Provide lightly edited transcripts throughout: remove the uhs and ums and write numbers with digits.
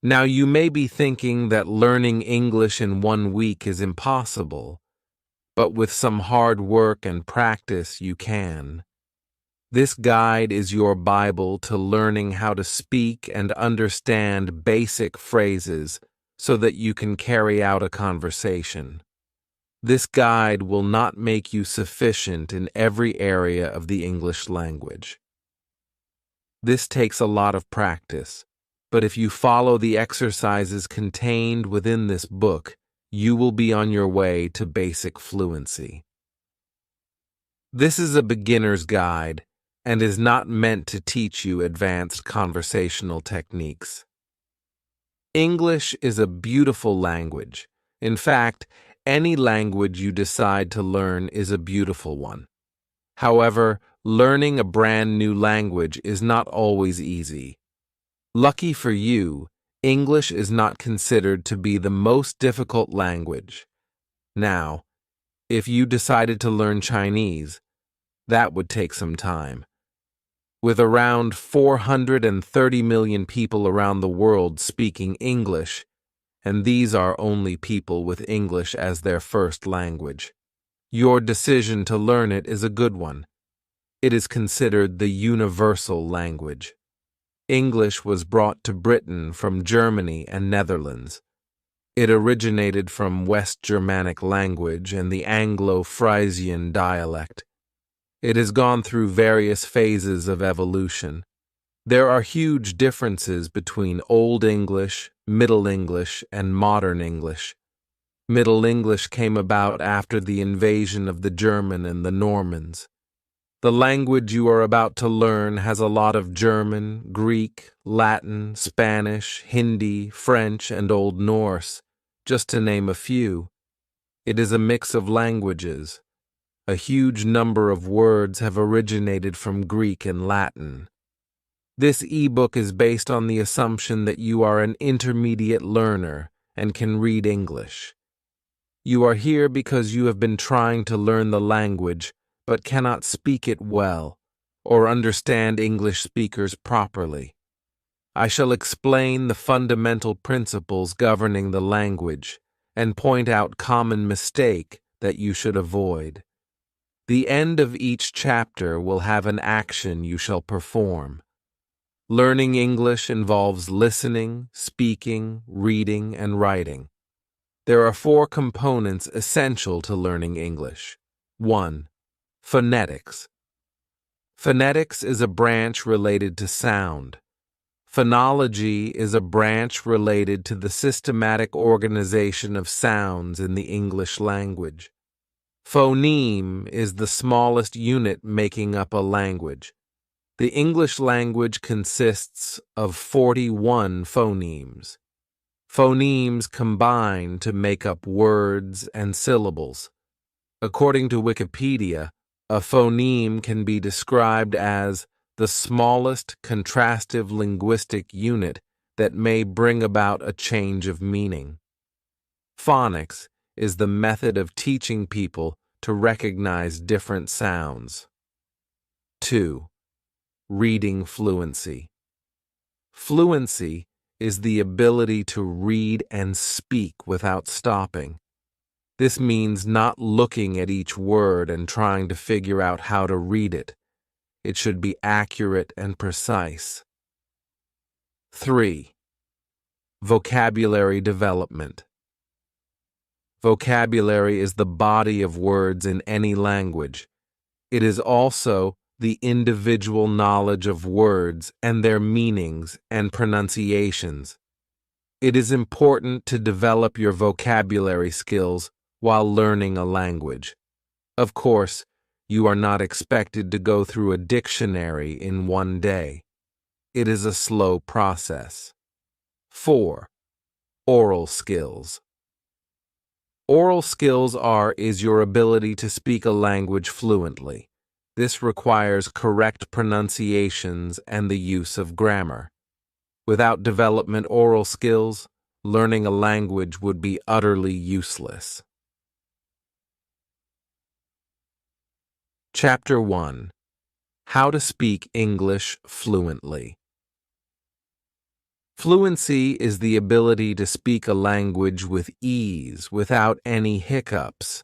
Now, you may be thinking that learning English in 1 week is impossible, but with some hard work and practice, you can. This guide is your Bible to learning how to speak and understand basic phrases so that you can carry out a conversation. This guide will not make you sufficient in every area of the English language. This takes a lot of practice, but if you follow the exercises contained within this book, you will be on your way to basic fluency. This is a beginner's guide and is not meant to teach you advanced conversational techniques. English is a beautiful language. In fact, any language you decide to learn is a beautiful one. However, learning a brand new language is not always easy. Lucky for you, English is not considered to be the most difficult language. Now, if you decided to learn Chinese, that would take some time. With around 430 million people around the world speaking English, and these are only people with English as their first language, your decision to learn it is a good one. It is considered the universal language. English was brought to Britain from Germany and Netherlands. It originated from West Germanic language and the Anglo-Frisian dialect. It has gone through various phases of evolution. There are huge differences between Old English, Middle English, and Modern English. Middle English came about after the invasion of the German and the Normans. The language you are about to learn has a lot of German, Greek, Latin, Spanish, Hindi, French, and Old Norse, just to name a few. It is a mix of languages. A huge number of words have originated from Greek and Latin. This ebook is based on the assumption that you are an intermediate learner and can read English. You are here because you have been trying to learn the language but cannot speak it well or understand English speakers properly. I shall explain the fundamental principles governing the language and point out common mistake that you should avoid. The end of each chapter will have an action you shall perform. Learning English involves listening, speaking, reading, and writing. There are 4 components essential to learning English. 1. Phonetics. Phonetics is a branch related to sound. Phonology is a branch related to the systematic organization of sounds in the English language. Phoneme is the smallest unit making up a language. The English language consists of 41 phonemes. Phonemes combine to make up words and syllables. According to Wikipedia, a phoneme can be described as the smallest contrastive linguistic unit that may bring about a change of meaning. Phonics is the method of teaching people to recognize different sounds. 2. Reading fluency. Fluency is the ability to read and speak without stopping. This means not looking at each word and trying to figure out how to read it. It should be accurate and precise. 3. Vocabulary development. Vocabulary is the body of words in any language. It is also the individual knowledge of words and their meanings and pronunciations. It is important to develop your vocabulary skills while learning a language. Of course, you are not expected to go through a dictionary in 1 day. It is a slow process. 4. Oral skills. Oral skills is your ability to speak a language fluently. This requires correct pronunciations and the use of grammar. Without development oral skills, learning a language would be utterly useless. Chapter 1. How to speak English fluently. Fluency is the ability to speak a language with ease, without any hiccups.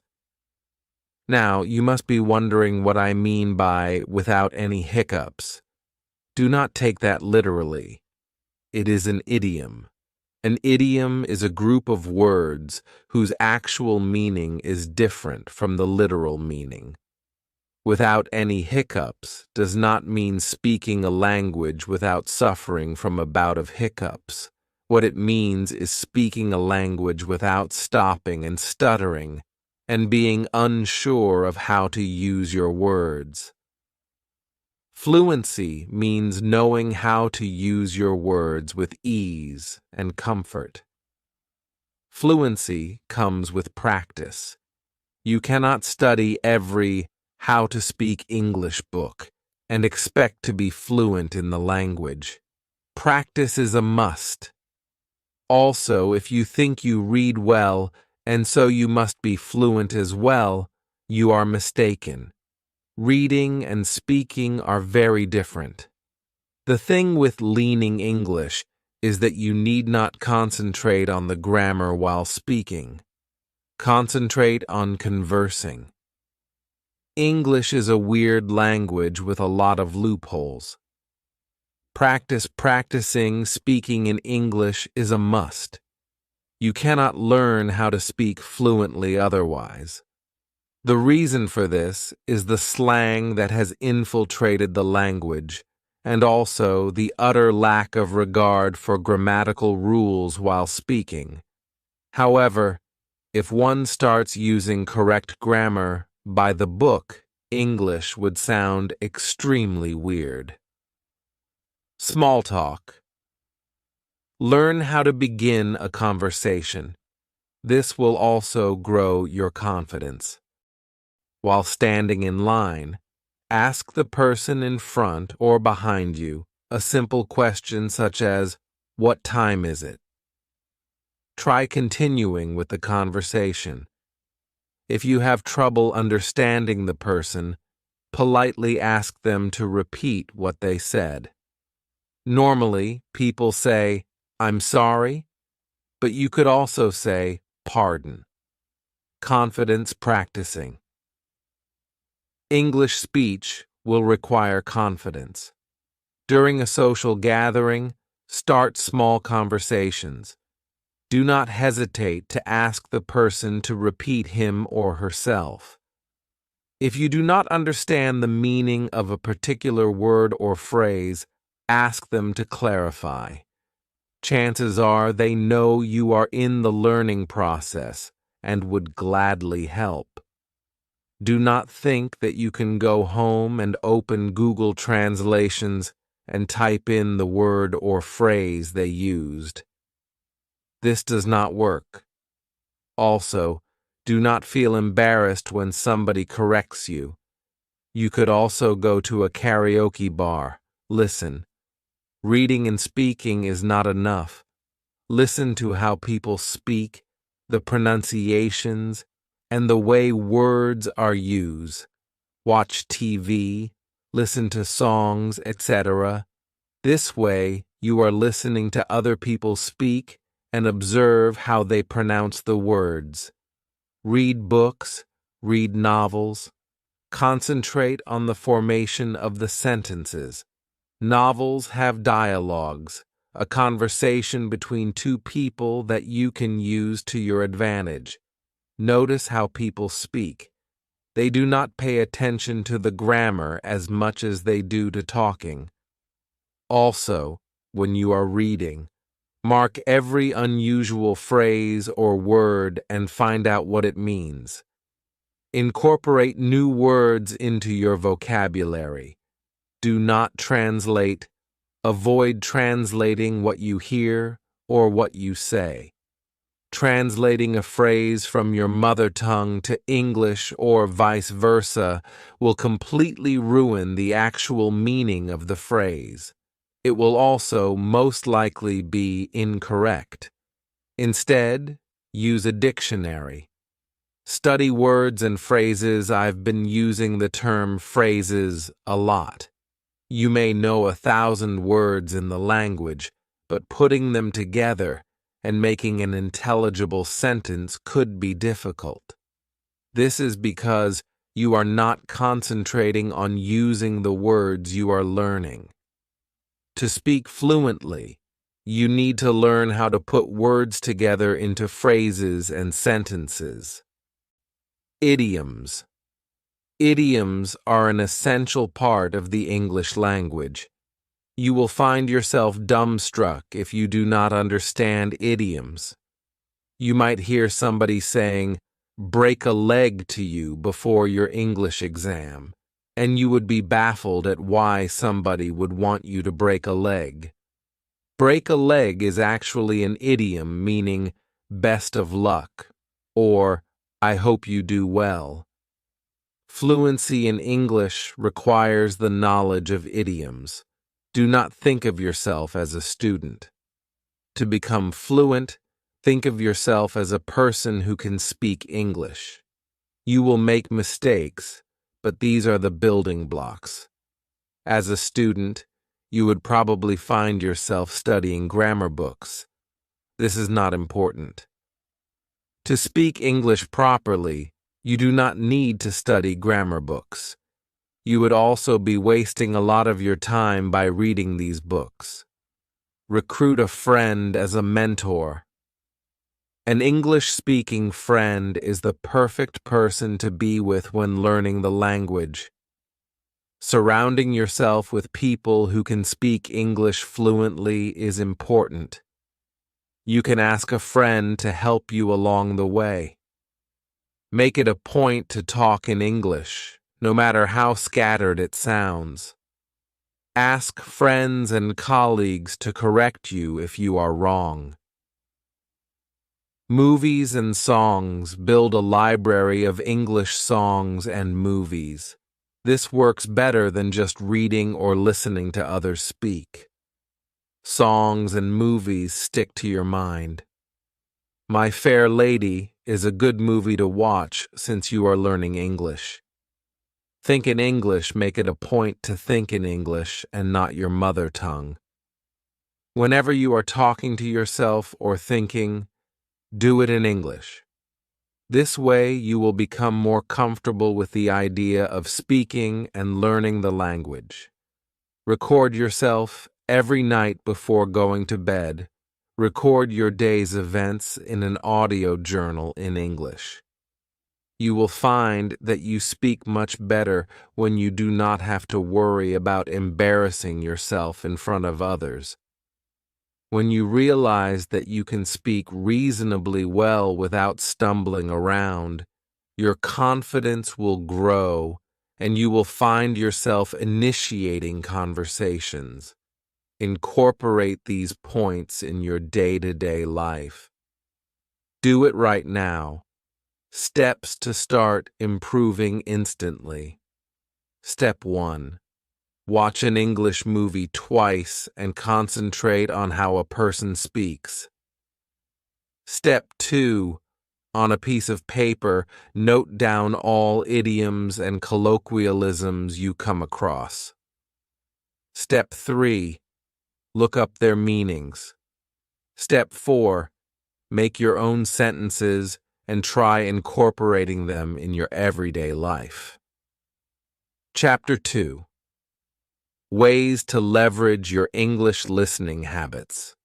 Now, you must be wondering what I mean by without any hiccups. Do not take that literally. It is an idiom. An idiom is a group of words whose actual meaning is different from the literal meaning. Without any hiccups does not mean speaking a language without suffering from a bout of hiccups. What it means is speaking a language without stopping and stuttering and being unsure of how to use your words. Fluency means knowing how to use your words with ease and comfort. Fluency comes with practice. You cannot study every How to Speak English book and expect to be fluent in the language. Practice is a must. Also, if you think you read well and so you must be fluent as well, you are mistaken. Reading and speaking are very different. The thing with learning English is that you need not concentrate on the grammar while speaking. Concentrate on conversing. English is a weird language with a lot of loopholes. Practicing speaking in English is a must. You cannot learn how to speak fluently otherwise. The reason for this is the slang that has infiltrated the language, and also the utter lack of regard for grammatical rules while speaking. However, if one starts using correct grammar by the book, English would sound extremely weird. Small talk. Learn how to begin a conversation. This will also grow your confidence. While standing in line, ask the person in front or behind you a simple question such as, "What time is it?" Try continuing with the conversation. If you have trouble understanding the person, politely ask them to repeat what they said. Normally, people say, "I'm sorry," but you could also say, "Pardon." Confidence practicing. English speech will require confidence. During a social gathering, start small conversations. Do not hesitate to ask the person to repeat him or herself. If you do not understand the meaning of a particular word or phrase, ask them to clarify. Chances are they know you are in the learning process and would gladly help. Do not think that you can go home and open Google Translations and type in the word or phrase they used. This does not work. Also, do not feel embarrassed when somebody corrects you. You could also go to a karaoke bar. Listen. Reading and speaking is not enough. Listen to how people speak, the pronunciations, and the way words are used. Watch TV, listen to songs, etc. This way, you are listening to other people speak and observe how they pronounce the words. Read books, read novels. Concentrate on the formation of the sentences. Novels have dialogues, a conversation between two people that you can use to your advantage. Notice how people speak. They do not pay attention to the grammar as much as they do to talking. Also, when you are reading, mark every unusual phrase or word and find out what it means. Incorporate new words into your vocabulary. Do not translate. Avoid translating what you hear or what you say. Translating a phrase from your mother tongue to English or vice versa will completely ruin the actual meaning of the phrase. It will also most likely be incorrect. Instead, use a dictionary. Study words and phrases. I've been using the term phrases a lot. You may know 1,000 words in the language, but putting them together and making an intelligible sentence could be difficult. This is because you are not concentrating on using the words you are learning. To speak fluently, you need to learn how to put words together into phrases and sentences. Idioms. Idioms are an essential part of the English language. You will find yourself dumbstruck if you do not understand idioms. You might hear somebody saying, "break a leg" to you before your English exam, and you would be baffled at why somebody would want you to break a leg. Break a leg is actually an idiom meaning best of luck, or I hope you do well. Fluency in English requires the knowledge of idioms. Do not think of yourself as a student. To become fluent, think of yourself as a person who can speak English. You will make mistakes, but these are the building blocks. As a student, you would probably find yourself studying grammar books. This is not important. To speak English properly, you do not need to study grammar books. You would also be wasting a lot of your time by reading these books. Recruit a friend as a mentor. An English-speaking friend is the perfect person to be with when learning the language. Surrounding yourself with people who can speak English fluently is important. You can ask a friend to help you along the way. Make it a point to talk in English, no matter how scattered it sounds. Ask friends and colleagues to correct you if you are wrong. Movies and songs build a library of English songs and movies. This works better than just reading or listening to others speak. Songs and movies stick to your mind. My Fair Lady is a good movie to watch since you are learning English. Think in English, make it a point to think in English and not your mother tongue. Whenever you are talking to yourself or thinking, do it in English. This way you will become more comfortable with the idea of speaking and learning the language. Record yourself every night before going to bed. Record your day's events in an audio journal in English. You will find that you speak much better when you do not have to worry about embarrassing yourself in front of others. When you realize that you can speak reasonably well without stumbling around, your confidence will grow and you will find yourself initiating conversations. Incorporate these points in your day-to-day life. Do it right now. Steps to start improving instantly. Step 1. Watch an English movie twice and concentrate on how a person speaks. Step 2. On a piece of paper, note down all idioms and colloquialisms you come across. Step 3. Look up their meanings. Step 4. Make your own sentences and try incorporating them in your everyday life. Chapter 2. Ways to leverage your English listening habits.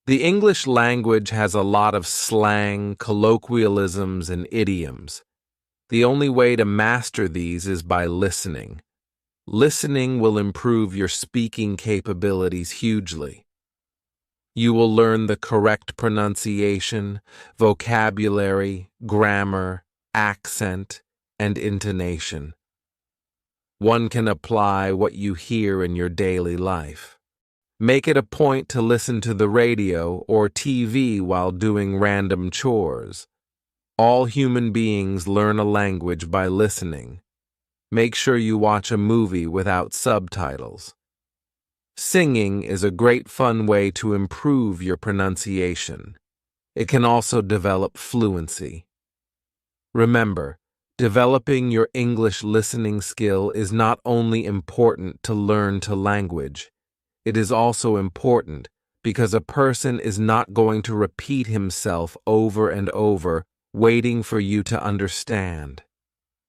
The English language has a lot of slang, colloquialisms, and idioms. The only way to master these is by listening. Listening will improve your speaking capabilities hugely. You will learn the correct pronunciation, vocabulary, grammar, accent, and intonation. One can apply what you hear in your daily life. Make it a point to listen to the radio or TV while doing random chores. All human beings learn a language by listening. Make sure you watch a movie without subtitles. Singing is a great fun way to improve your pronunciation. It can also develop fluency. Remember, developing your English listening skill is not only important to learn to language, It is also important because a person is not going to repeat himself over and over, waiting for you to understand.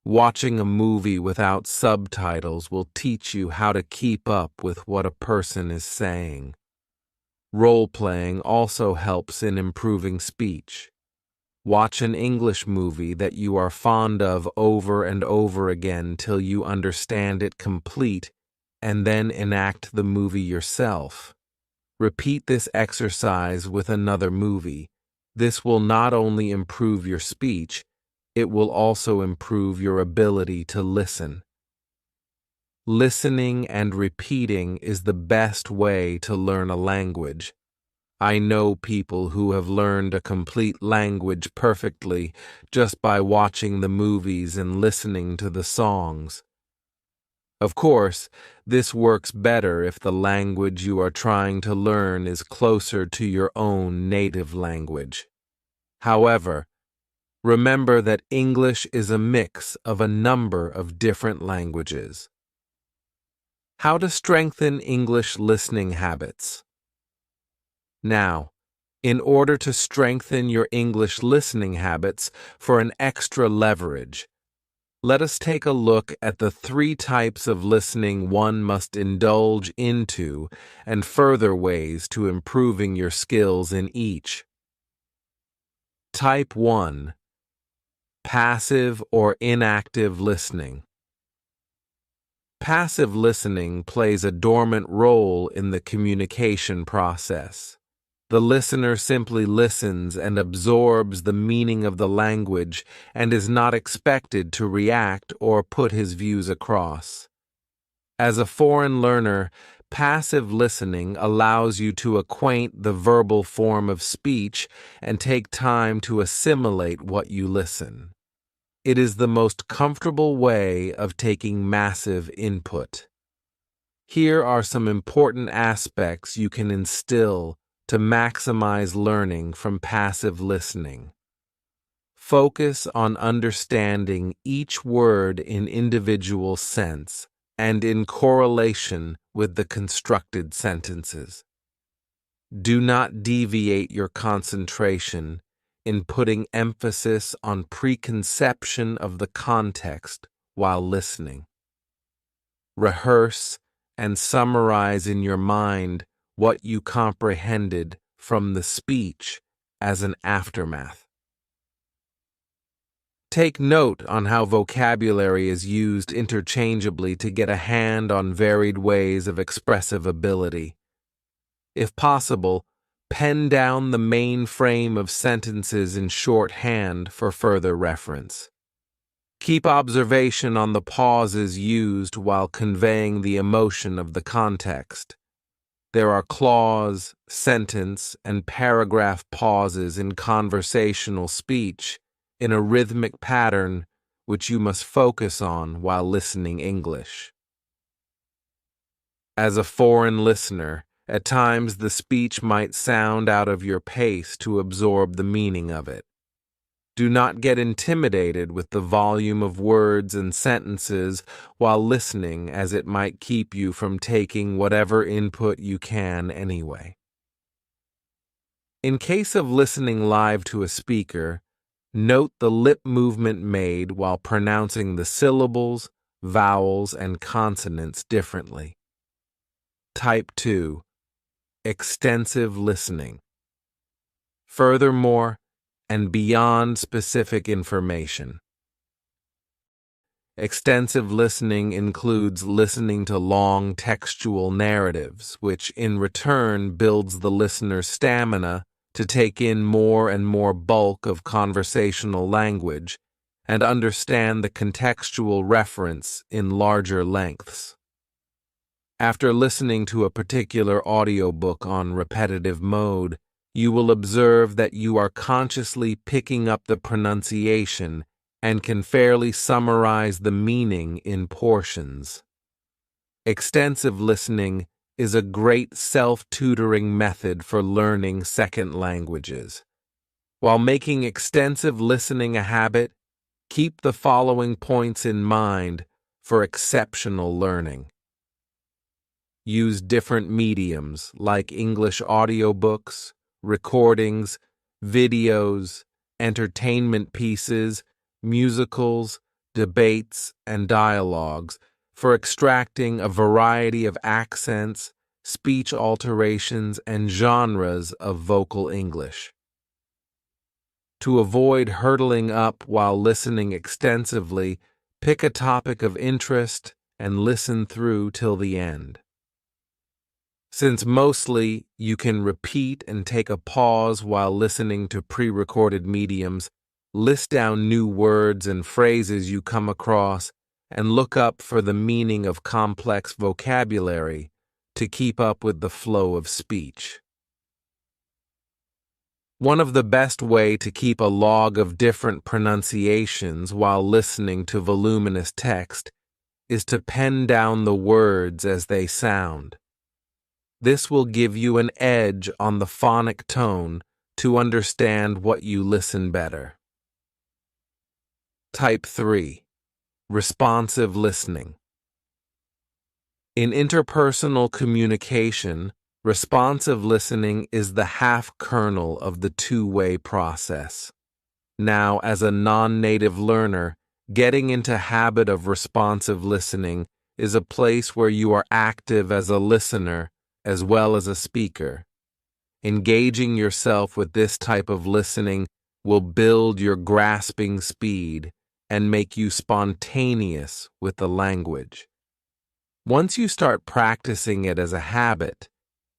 Watching a movie without subtitles will teach you how to keep up with what a person is saying. Role-playing also helps in improving speech. Watch an English movie that you are fond of over and over again till you understand it complete, and then enact the movie yourself. Repeat this exercise with another movie. This will not only improve your speech, it will also improve your ability to listen. Listening and repeating is the best way to learn a language. I know people who have learned a complete language perfectly just by watching the movies and listening to the songs. Of course, this works better if the language you are trying to learn is closer to your own native language. However, remember that English is a mix of a number of different languages. How to strengthen English listening habits. Now, in order to strengthen your English listening habits for an extra leverage, let us take a look at the 3 types of listening one must indulge into and further ways to improving your skills in each. Type 1. Passive or inactive listening. Passive listening plays a dormant role in the communication process. The listener simply listens and absorbs the meaning of the language and is not expected to react or put his views across. As a foreign learner, passive listening allows you to acquaint the verbal form of speech and take time to assimilate what you listen. It is the most comfortable way of taking massive input. Here are some important aspects you can instill to maximize learning from passive listening. Focus on understanding each word in individual sense and in correlation with the constructed sentences. Do not deviate your concentration in putting emphasis on preconception of the context while listening. Rehearse and summarize in your mind what you comprehended from the speech as an aftermath. Take note on how vocabulary is used interchangeably to get a hand on varied ways of expressive ability. If possible, pen down the main frame of sentences in shorthand for further reference. Keep observation on the pauses used while conveying the emotion of the context. There are clause, sentence, and paragraph pauses in conversational speech in a rhythmic pattern which you must focus on while listening English. As a foreign listener, at times the speech might sound out of your pace to absorb the meaning of it. Do not get intimidated with the volume of words and sentences while listening, as it might keep you from taking whatever input you can anyway. In case of listening live to a speaker, note the lip movement made while pronouncing the syllables, vowels, and consonants differently. Type 2. Extensive listening. Furthermore, and beyond specific information. Extensive listening includes listening to long textual narratives, which in return builds the listener's stamina to take in more and more bulk of conversational language and understand the contextual reference in larger lengths. After listening to a particular audiobook on repetitive mode, you will observe that you are consciously picking up the pronunciation and can fairly summarize the meaning in portions. Extensive listening is a great self-tutoring method for learning second languages. While making extensive listening a habit, keep the following points in mind for exceptional learning. use different mediums like English audiobooks, recordings, videos, entertainment pieces, musicals, debates, and dialogues for extracting a variety of accents, speech alterations, and genres of vocal English. To avoid hurtling up while listening extensively, pick a topic of interest and listen through till the end. Since mostly you can repeat and take a pause while listening to pre-recorded mediums, list down new words and phrases you come across and look up for the meaning of complex vocabulary to keep up with the flow of speech. One of the best way to keep a log of different pronunciations while listening to voluminous text is to pen down the words as they sound. This will give you an edge on the phonic tone to understand what you listen better. Type 3. Responsive listening. In interpersonal communication, responsive listening is the half-kernel of the two-way process. Now, as a non-native learner, getting into habit of responsive listening is a place where you are active as a listener as well as a speaker. Engaging yourself with this type of listening will build your grasping speed and make you spontaneous with the language. Once you start practicing it as a habit,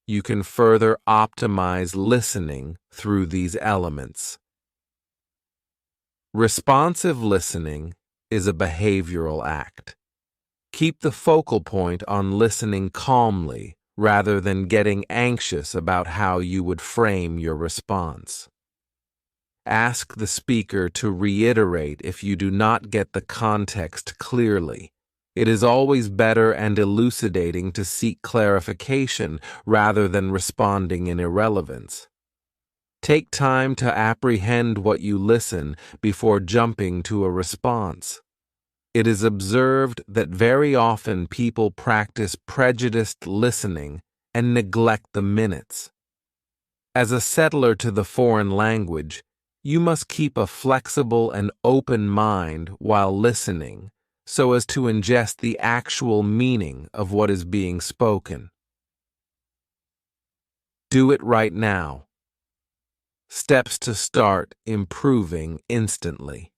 you can further optimize listening through these elements. Responsive listening is a behavioral act. Keep the focal point on listening calmly rather than getting anxious about how you would frame your response. Ask the speaker to reiterate if you do not get the context clearly. It is always better and elucidating to seek clarification rather than responding in irrelevance. Take time to apprehend what you listen before jumping to a response. It is observed that very often people practice prejudiced listening and neglect the minutes. As a settler to the foreign language, you must keep a flexible and open mind while listening so as to ingest the actual meaning of what is being spoken. Do it right now. Steps to start improving instantly.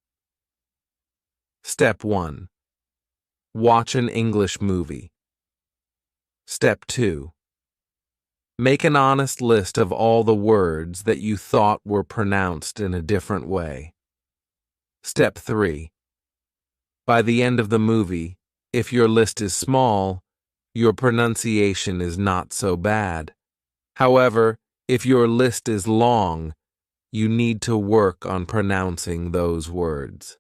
Step 1. Watch an English movie. Step 2. Make an honest list of all the words that you thought were pronounced in a different way. Step 3. By the end of the movie, if your list is small, your pronunciation is not so bad. However, if your list is long, you need to work on pronouncing those words.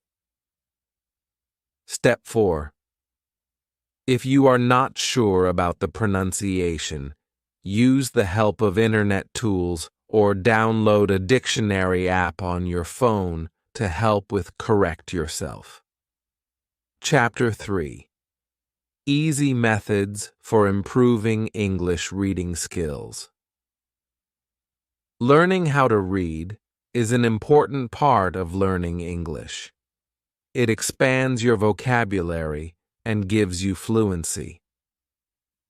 Step 4. If you are not sure about the pronunciation, use the help of internet tools or download a dictionary app on your phone to help with correct yourself. Chapter 3. Easy Methods for Improving English Reading Skills. Learning how to read is an important part of learning English. It expands your vocabulary and gives you fluency.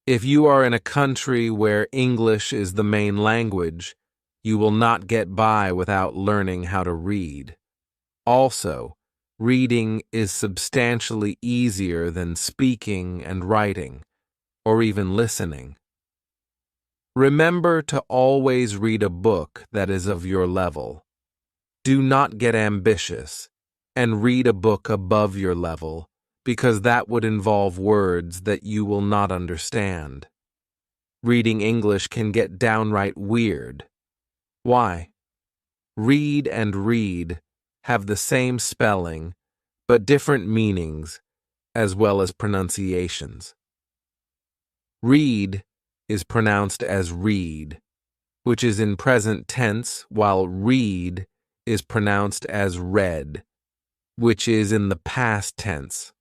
If you are in a country where English is the main language, you will not get by without learning how to read. Also, reading is substantially easier than speaking and writing, or even listening. Remember to always read a book that is of your level. Do not get ambitious and read a book above your level, because that would involve words that you will not understand. Reading English can get downright weird. Why? Read and read have the same spelling, but different meanings, as well as pronunciations. Read is pronounced as read, which is in present tense, while read is pronounced as read, which is in the past tense.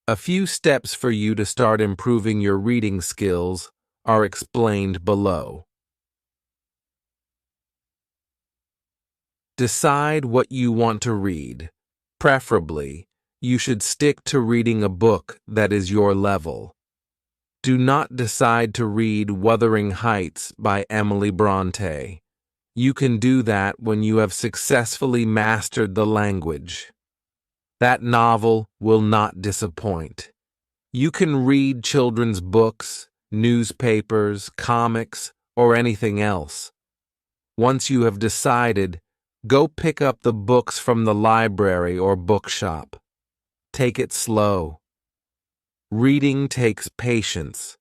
A few steps for you to start improving your reading skills are explained below. Decide what you want to read. Preferably, you should stick to reading a book that is your level. Do not decide to read Wuthering Heights by Emily Bronte. You can do that when you have successfully mastered the language. That novel will not disappoint. You can read children's books, newspapers, comics, or anything else. Once you have decided, go pick up the books from the library or bookshop. Take it slow. Reading takes patience.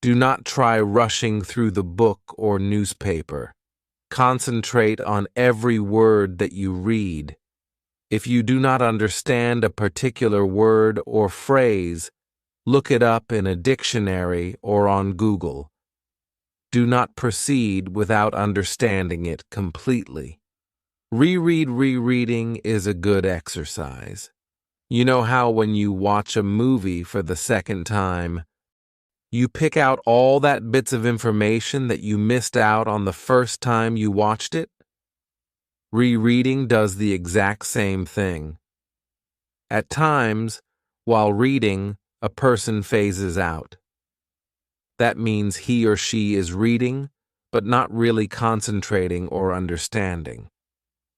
Do not try rushing through the book or newspaper. Concentrate on every word that you read. If you do not understand a particular word or phrase, look it up in a dictionary or on Google. Do not proceed without understanding it completely. Rereading is a good exercise. You know how when you watch a movie for the second time, you pick out all that bits of information that you missed out on the first time you watched it? Rereading does the exact same thing. At times, while reading, a person phases out. That means he or she is reading, but not really concentrating or understanding.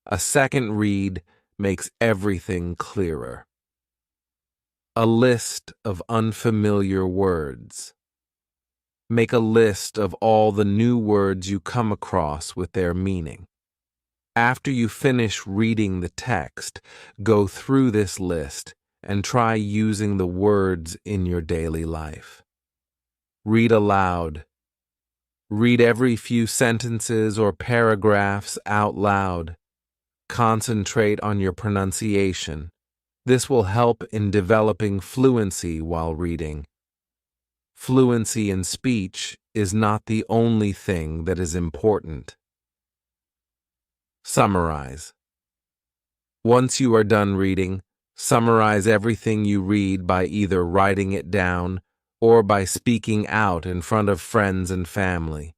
A second read makes everything clearer. A list of unfamiliar words. Make a list of all the new words you come across with their meaning. After you finish reading the text, go through this list and try using the words in your daily life. Read aloud. Read every few sentences or paragraphs out loud. Concentrate on your pronunciation. This will help in developing fluency while reading. Fluency in speech is not the only thing that is important. Summarize. Once you are done reading, summarize everything you read by either writing it down or by speaking out in front of friends and family.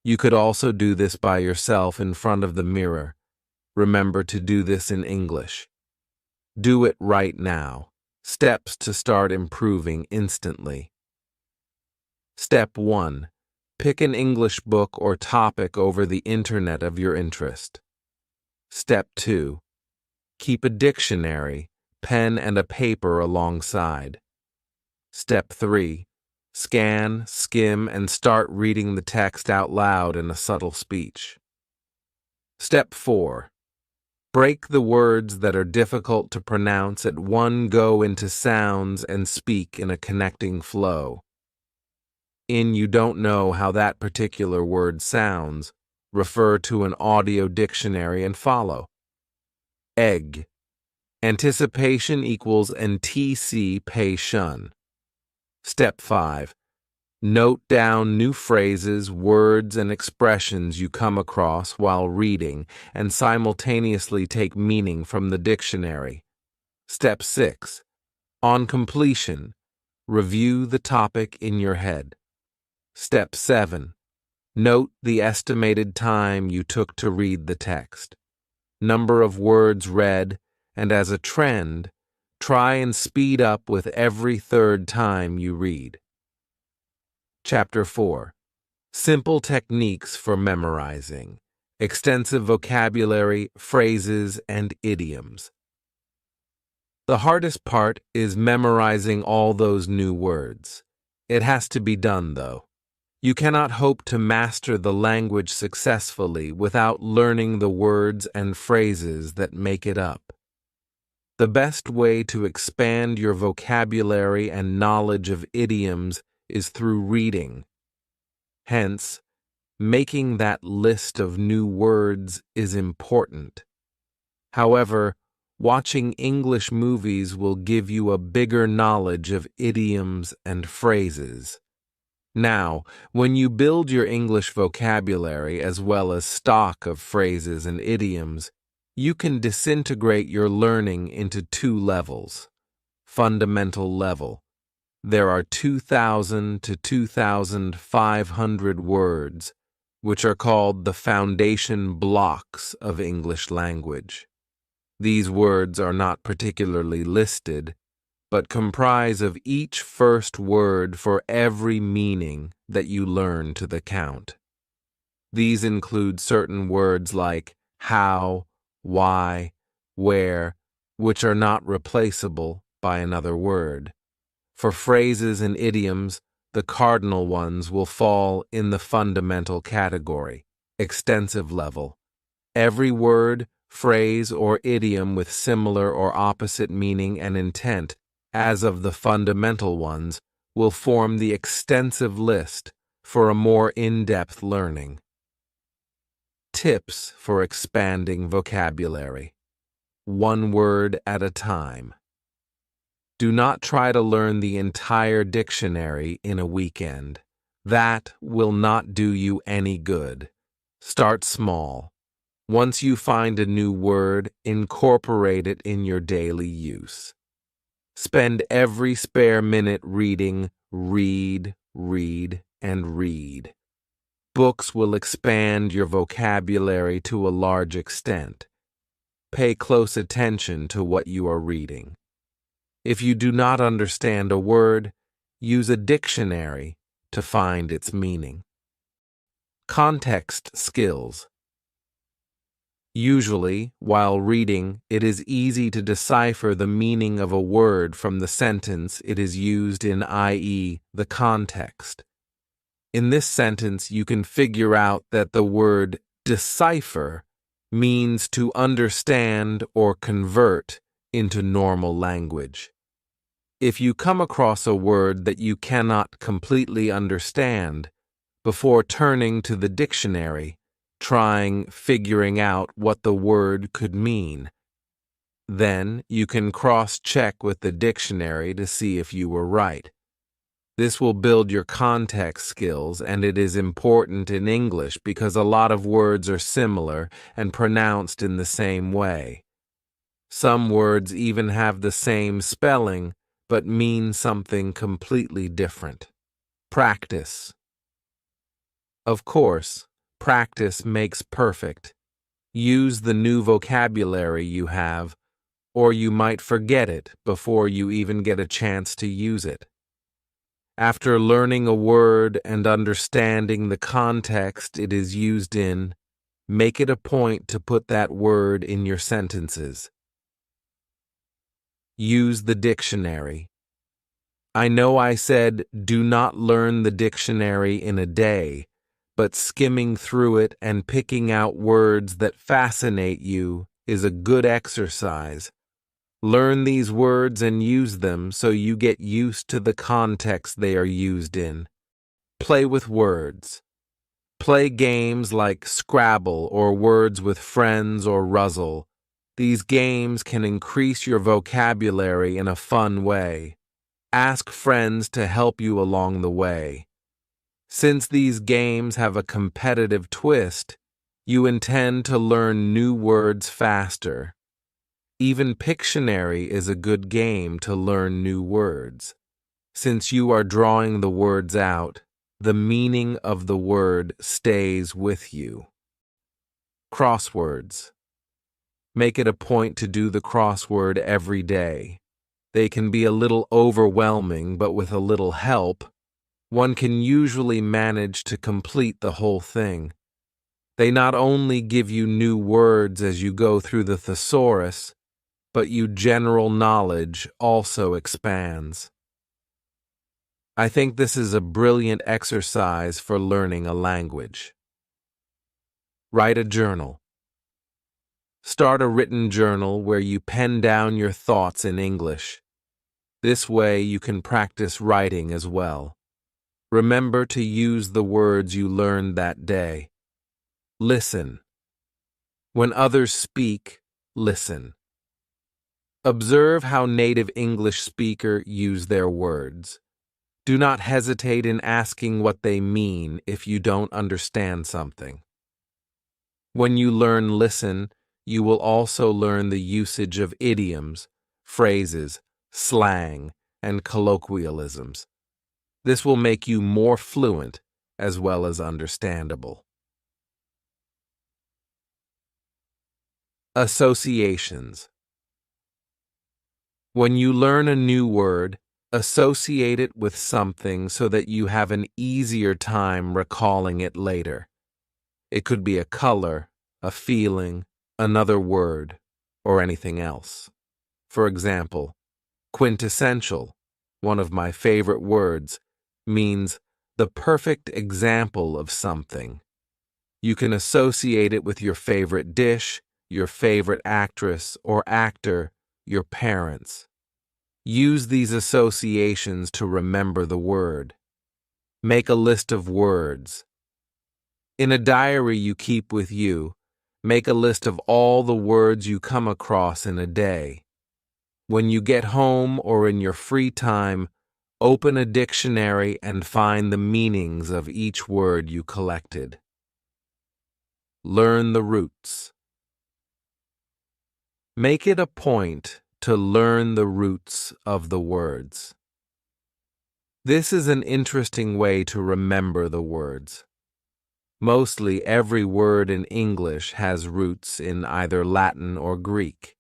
You could also do this by yourself in front of the mirror. Remember to do this in English. Do it right now. Steps to start improving instantly. Step 1. Pick an English book or topic over the internet of your interest. Step 2. Keep a dictionary, pen, and a paper alongside. Step 3. Scan, skim, and start reading the text out loud in a subtle speech. Step 4. Break the words that are difficult to pronounce at one go into sounds and speak in a connecting flow. You don't know how that particular word sounds, refer to an audio dictionary and follow. Egg. Anticipation equals anticipation. Step 5. Note down new phrases, words, and expressions you come across while reading and simultaneously take meaning from the dictionary. Step 6. On completion, review the topic in your head. Step 7. Note the estimated time you took to read the text, number of words read, and as a trend, try and speed up with every third time you read. Chapter 4. Simple techniques for memorizing. Extensive vocabulary, phrases, and idioms. The hardest part is memorizing all those new words. It has to be done, though. You cannot hope to master the language successfully without learning the words and phrases that make it up. The best way to expand your vocabulary and knowledge of idioms is through reading. Hence, making that list of new words is important. However, watching English movies will give you a bigger knowledge of idioms and phrases. Now, when you build your English vocabulary as well as stock of phrases and idioms, you can disintegrate your learning into 2 levels. fundamental level. There are 2,000 to 2,500 words, which are called the foundation blocks of English language. These words are not particularly listed, but comprise of each first word for every meaning that you learn to the count. These include certain words like how, why, where, which are not replaceable by another word. For phrases and idioms, the cardinal ones will fall in the fundamental category, extensive level. Every word, phrase, or idiom with similar or opposite meaning and intent, as of the fundamental ones, will form the extensive list for a more in-depth learning. Tips for expanding vocabulary. One word at a time. Do not try to learn the entire dictionary in a weekend. That will not do you any good. Start small. Once you find a new word, incorporate it in your daily use. Spend every spare minute reading, read, and read. Books will expand your vocabulary to a large extent. Pay close attention to what you are reading. If you do not understand a word, use a dictionary to find its meaning. Context skills. Usually, while reading, it is easy to decipher the meaning of a word from the sentence it is used in, i.e., the context. In this sentence, you can figure out that the word decipher means to understand or convert into normal language. If you come across a word that you cannot completely understand, before turning to the dictionary, figuring out what the word could mean. Then you can cross-check with the dictionary to see if you were right. This will build your context skills, and it is important in English because a lot of words are similar and pronounced in the same way. Some words even have the same spelling, but mean something completely different. Practice. Of course, practice makes perfect. Use the new vocabulary you have, or you might forget it before you even get a chance to use it. After learning a word and understanding the context it is used in, make it a point to put that word in your sentences. Use the dictionary. I know I said do not learn the dictionary in a day, but skimming through it and picking out words that fascinate you is a good exercise. Learn these words and use them so you get used to the context they are used in. Play with words. Play games like Scrabble or Words with Friends or Ruzzle. These games can increase your vocabulary in a fun way. Ask friends to help you along the way. Since these games have a competitive twist, you intend to learn new words faster. Even Pictionary is a good game to learn new words. Since you are drawing the words out, the meaning of the word stays with you. Crosswords. Make it a point to do the crossword every day. They can be a little overwhelming, but with a little help, one can usually manage to complete the whole thing. They not only give you new words as you go through the thesaurus, but your general knowledge also expands. I think this is a brilliant exercise for learning a language. Write a journal. Start a written journal where you pen down your thoughts in English. This way you can practice writing as well. Remember to use the words you learned that day. Listen. When others speak, listen. Observe how native English speakers use their words. Do not hesitate in asking what they mean if you don't understand something. When you learn listen, you will also learn the usage of idioms, phrases, slang, and colloquialisms. This will make you more fluent as well as understandable. Associations. When you learn a new word, associate it with something so that you have an easier time recalling it later. It could be a color, a feeling, another word, or anything else. For example, quintessential, one of my favorite words, means the perfect example of something. You can associate it with your favorite dish, your favorite actress or actor, your parents. Use these associations to remember the word. Make a list of words. In a diary you keep with you, make a list of all the words you come across in a day. When you get home or in your free time, open a dictionary and find the meanings of each word you collected. Learn the roots. Make it a point to learn the roots of the words. This is an interesting way to remember the words. Mostly every word in English has roots in either Latin or Greek.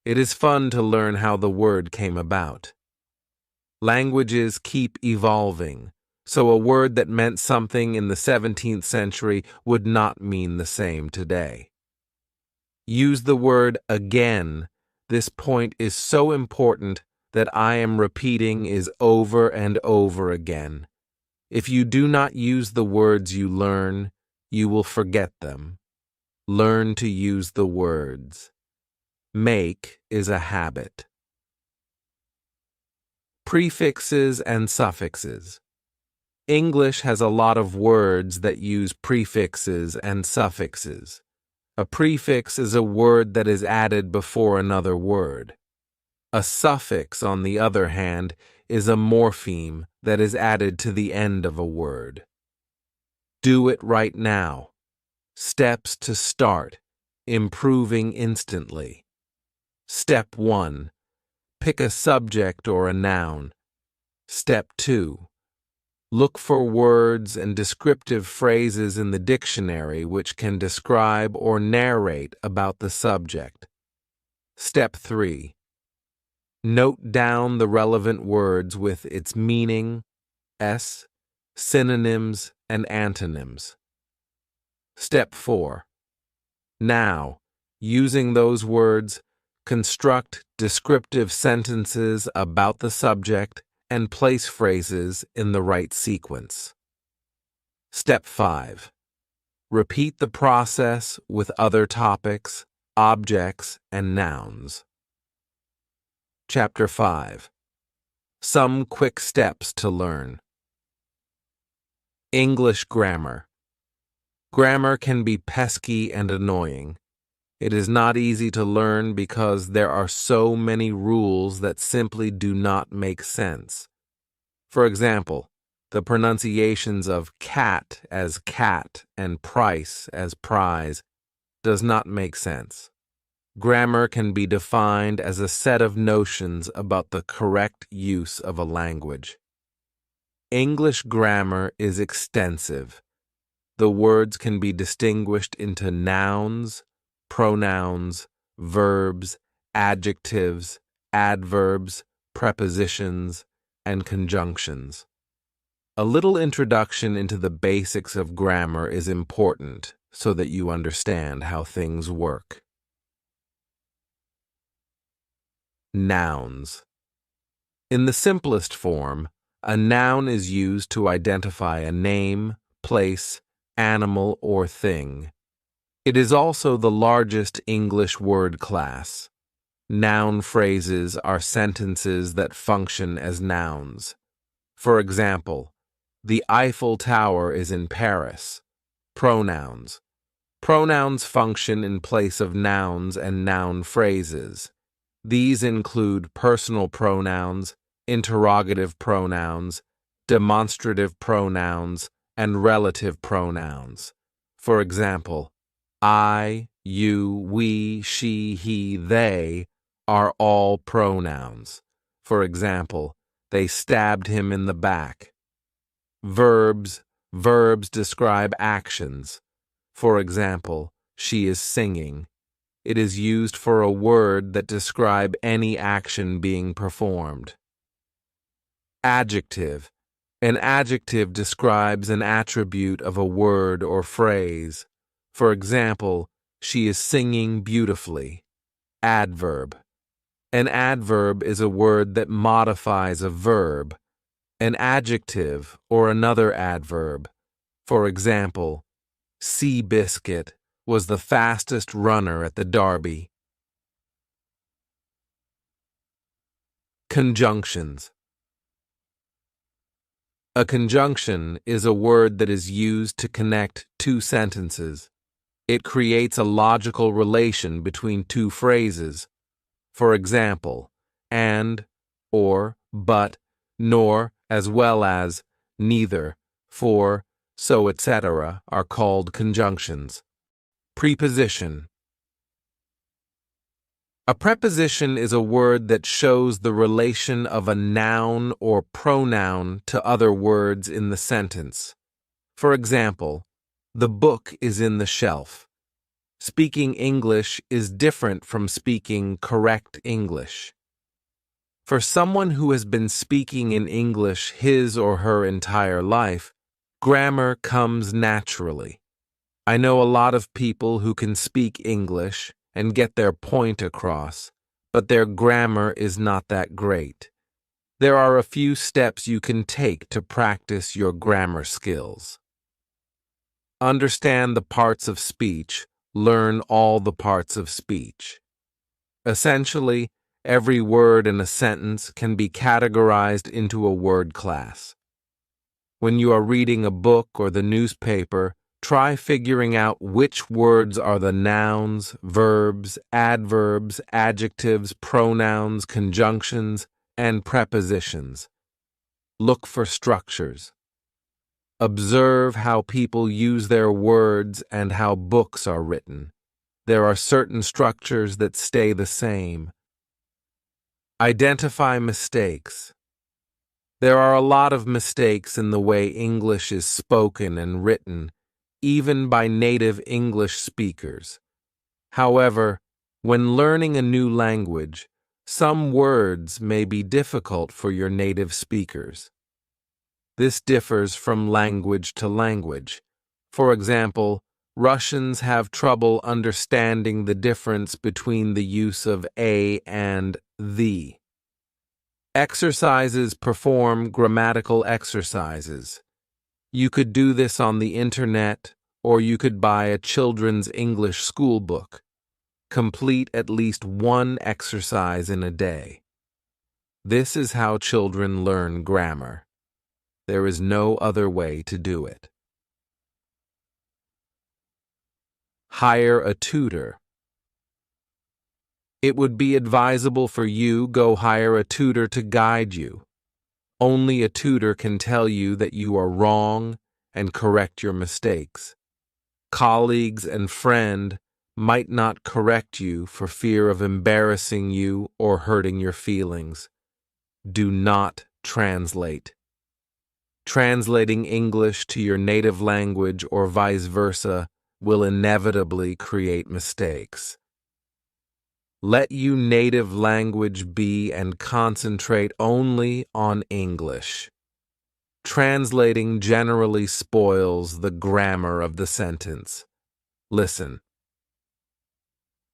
It is fun to learn how the word came about. Languages keep evolving, so a word that meant something in the 17th century would not mean the same today. Use the word again. This point is so important that I am repeating is over and over again. If you do not use the words you learn, you will forget them. Learn to use the words. Make is a habit. Prefixes and suffixes. English has a lot of words that use prefixes and suffixes. A prefix is a word that is added before another word. A suffix, on the other hand, is a morpheme that is added to the end of a word. Do it right now. Steps to start. Improving instantly. Step 1. Pick a subject or a noun. Step 2. Look for words and descriptive phrases in the dictionary which can describe or narrate about the subject. Step 3. Note down the relevant words with its meaning, synonyms, and antonyms. Step 4. Now, using those words, construct descriptive sentences about the subject and place phrases in the right sequence. Step 5. Repeat the process with other topics, objects, and nouns. Chapter 5. Some quick steps to learn. English grammar. Grammar can be pesky and annoying. It is not easy to learn because there are so many rules that simply do not make sense. For example, the pronunciations of cat as cat and price as prize does not make sense. Grammar can be defined as a set of notions about the correct use of a language. English grammar is extensive. The words can be distinguished into nouns, pronouns, verbs, adjectives, adverbs, prepositions, and conjunctions. A little introduction into the basics of grammar is important so that you understand how things work. Nouns. In the simplest form, a noun is used to identify a name, place, animal, or thing. It is also the largest English word class. Noun phrases are sentences that function as nouns. For example, the Eiffel Tower is in Paris. Pronouns. Pronouns function in place of nouns and noun phrases. These include personal pronouns, interrogative pronouns, demonstrative pronouns, and relative pronouns. For example, I, you, we, she, he, they are all pronouns. For example, they stabbed him in the back. Verbs. Verbs describe actions. For example, she is singing. It is used for a word that describes any action being performed. Adjective. An adjective describes an attribute of a word or phrase. For example, she is singing beautifully. Adverb. An adverb is a word that modifies a verb. An adjective or another adverb. For example, Seabiscuit was the fastest runner at the Derby. Conjunctions. A conjunction is a word that is used to connect two sentences. It creates a logical relation between two phrases. For example, and, or, but, nor, as well as, neither, for, so, etc. are called conjunctions. Preposition. A preposition is a word that shows the relation of a noun or pronoun to other words in the sentence. For example, the book is in the shelf. Speaking English is different from speaking correct English. For someone who has been speaking in English his or her entire life, grammar comes naturally. I know a lot of people who can speak English and get their point across, but their grammar is not that great. There are a few steps you can take to practice your grammar skills. Understand the parts of speech. Learn all the parts of speech. Essentially, every word in a sentence can be categorized into a word class. When you are reading a book or the newspaper, try figuring out which words are the nouns, verbs, adverbs, adjectives, pronouns, conjunctions, and prepositions. Look for structures. Observe how people use their words and how books are written. There are certain structures that stay the same. Identify mistakes. There are a lot of mistakes in the way English is spoken and written, even by native English speakers. However, when learning a new language, some words may be difficult for your native speakers. This differs from language to language. For example, Russians have trouble understanding the difference between the use of a and the. Exercises. Perform grammatical exercises. You could do this on the internet, or you could buy a children's English school book. Complete at least one exercise in a day. This is how children learn grammar. There is no other way to do it. Hire a tutor. It would be advisable for you go hire a tutor to guide you. Only a tutor can tell you that you are wrong and correct your mistakes. Colleagues and friends might not correct you for fear of embarrassing you or hurting your feelings. Do not translate. Translating English to your native language or vice versa will inevitably create mistakes. Let your native language be and concentrate only on English. Translating generally spoils the grammar of the sentence. Listen.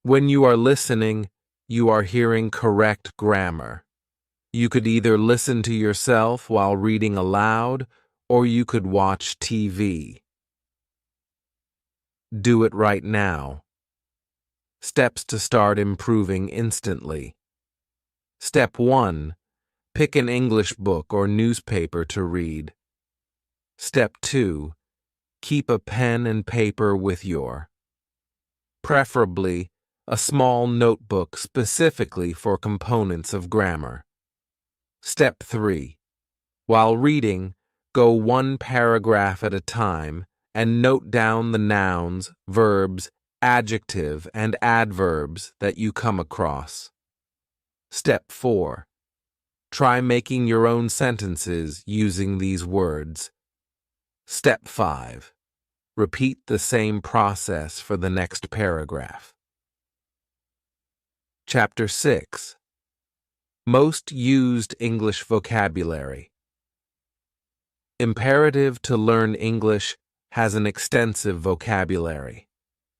When you are listening, you are hearing correct grammar. You could either listen to yourself while reading aloud, or you could watch TV. Do it right now. Steps to start improving instantly. Step 1. Pick an English book or newspaper to read. Step 2. Keep a pen and paper with your. Preferably, a small notebook specifically for components of grammar. Step 3. While reading, go one paragraph at a time and note down the nouns, verbs, adjective, and adverbs that you come across. Step 4. Try making your own sentences using these words. Step 5. Repeat the same process for the next paragraph. Chapter 6. Most used English vocabulary. Imperative to learn English has an extensive vocabulary.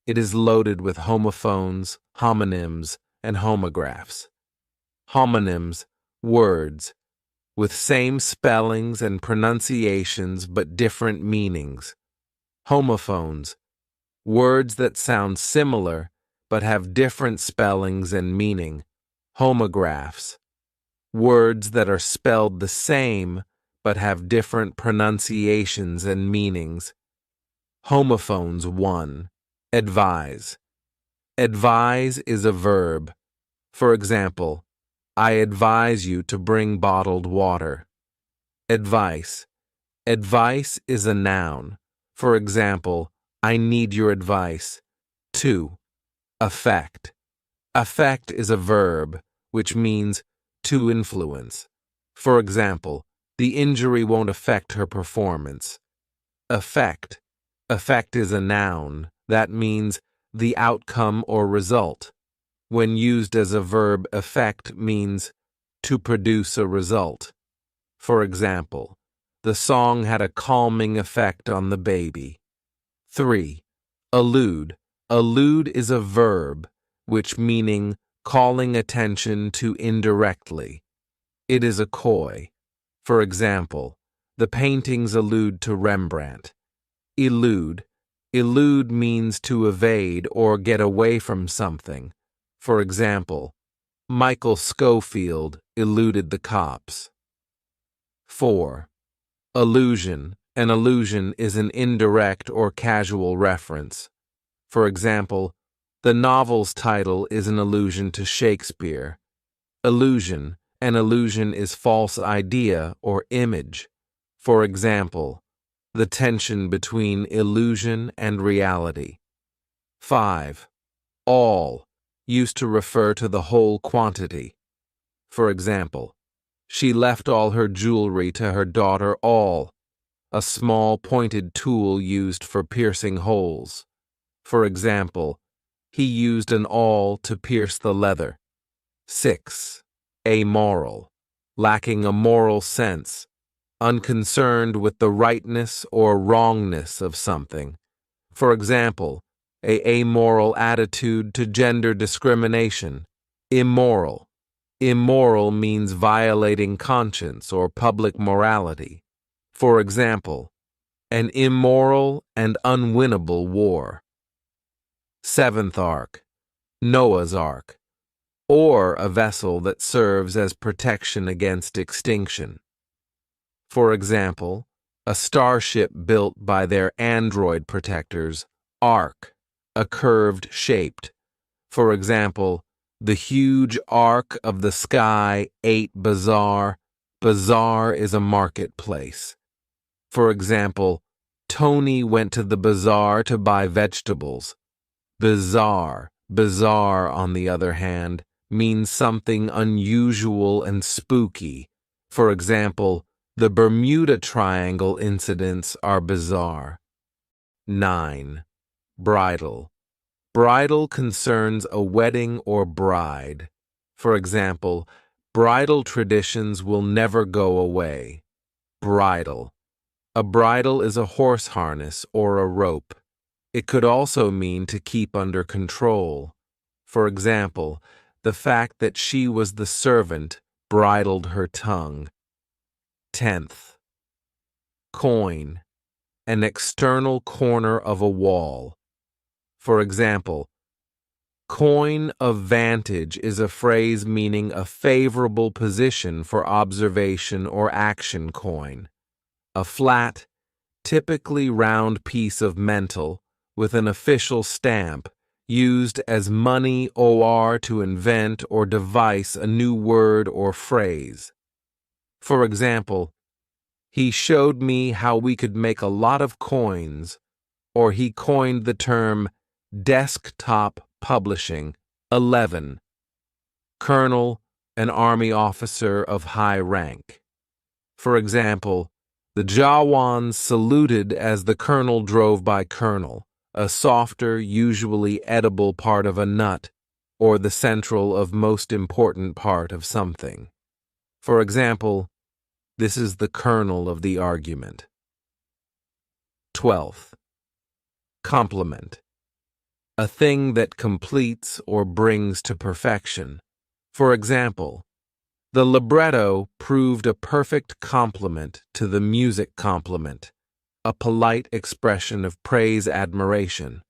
It is loaded with homophones, homonyms, and homographs. Homonyms, words, with same spellings and pronunciations but different meanings. Homophones, words that sound similar but have different spellings and meaning. Homographs, words that are spelled the same but have different pronunciations and meanings. Homophones 1. Advise. Advise is a verb. For example, I advise you to bring bottled water. Advice. Advice is a noun. For example, I need your advice. 2. Affect. Affect is a verb, which means to influence. For example, the injury won't affect her performance. Effect. Effect is a noun. That means the outcome or result. When used as a verb, effect means to produce a result. For example, the song had a calming effect on the baby. 3. Allude. Allude is a verb, which meaning calling attention to indirectly. It is a coy. For example, the paintings allude to Rembrandt. Elude. Elude means to evade or get away from something. For example, Michael Scofield eluded the cops. 4. Allusion. An allusion is an indirect or casual reference. For example, the novel's title is an allusion to Shakespeare. Illusion. An illusion is false idea or image. For example, the tension between illusion and reality. 5. All. Used to refer to the whole quantity. For example, she left all her jewelry to her daughter All, a small pointed tool used for piercing holes. For example, he used an awl to pierce the leather. 6. Amoral. Lacking a moral sense, unconcerned with the rightness or wrongness of something. For example, an amoral attitude to gender discrimination. Immoral. Immoral means violating conscience or public morality. For example, an immoral and unwinnable war. 7th Ark. Noah's Ark, or a vessel that serves as protection against extinction. For example, a starship built by their android protectors, Ark, a curved shaped. For example, the huge arc of the sky ate bazaar. Bazaar is a marketplace. For example, Tony went to the bazaar to buy vegetables. Bizarre. Bizarre, on the other hand, means something unusual and spooky. For example, the Bermuda Triangle incidents are bizarre. 9. Bridal. Bridal concerns a wedding or bride. For example, bridal traditions will never go away. Bridle. A bridle is a horse harness or a rope. It could also mean to keep under control. For example, the fact that she was the servant bridled her tongue. 10th. Coin. An external corner of a wall. For example, coign of vantage is a phrase meaning a favorable position for observation or action coin. A flat, typically round piece of metal with an official stamp used as money or to invent or devise a new word or phrase. For example, he showed me how we could make a lot of coins, or he coined the term desktop publishing. 11. Kernel, an army officer of high rank. For example, the Jawans saluted as the colonel drove by. Kernel, a softer, usually edible part of a nut, or the central of most important part of something. For example, this is the kernel of the argument. 12th. Complement. A thing that completes or brings to perfection. For example, the libretto proved a perfect complement to the music complement, a polite expression of praise-admiration.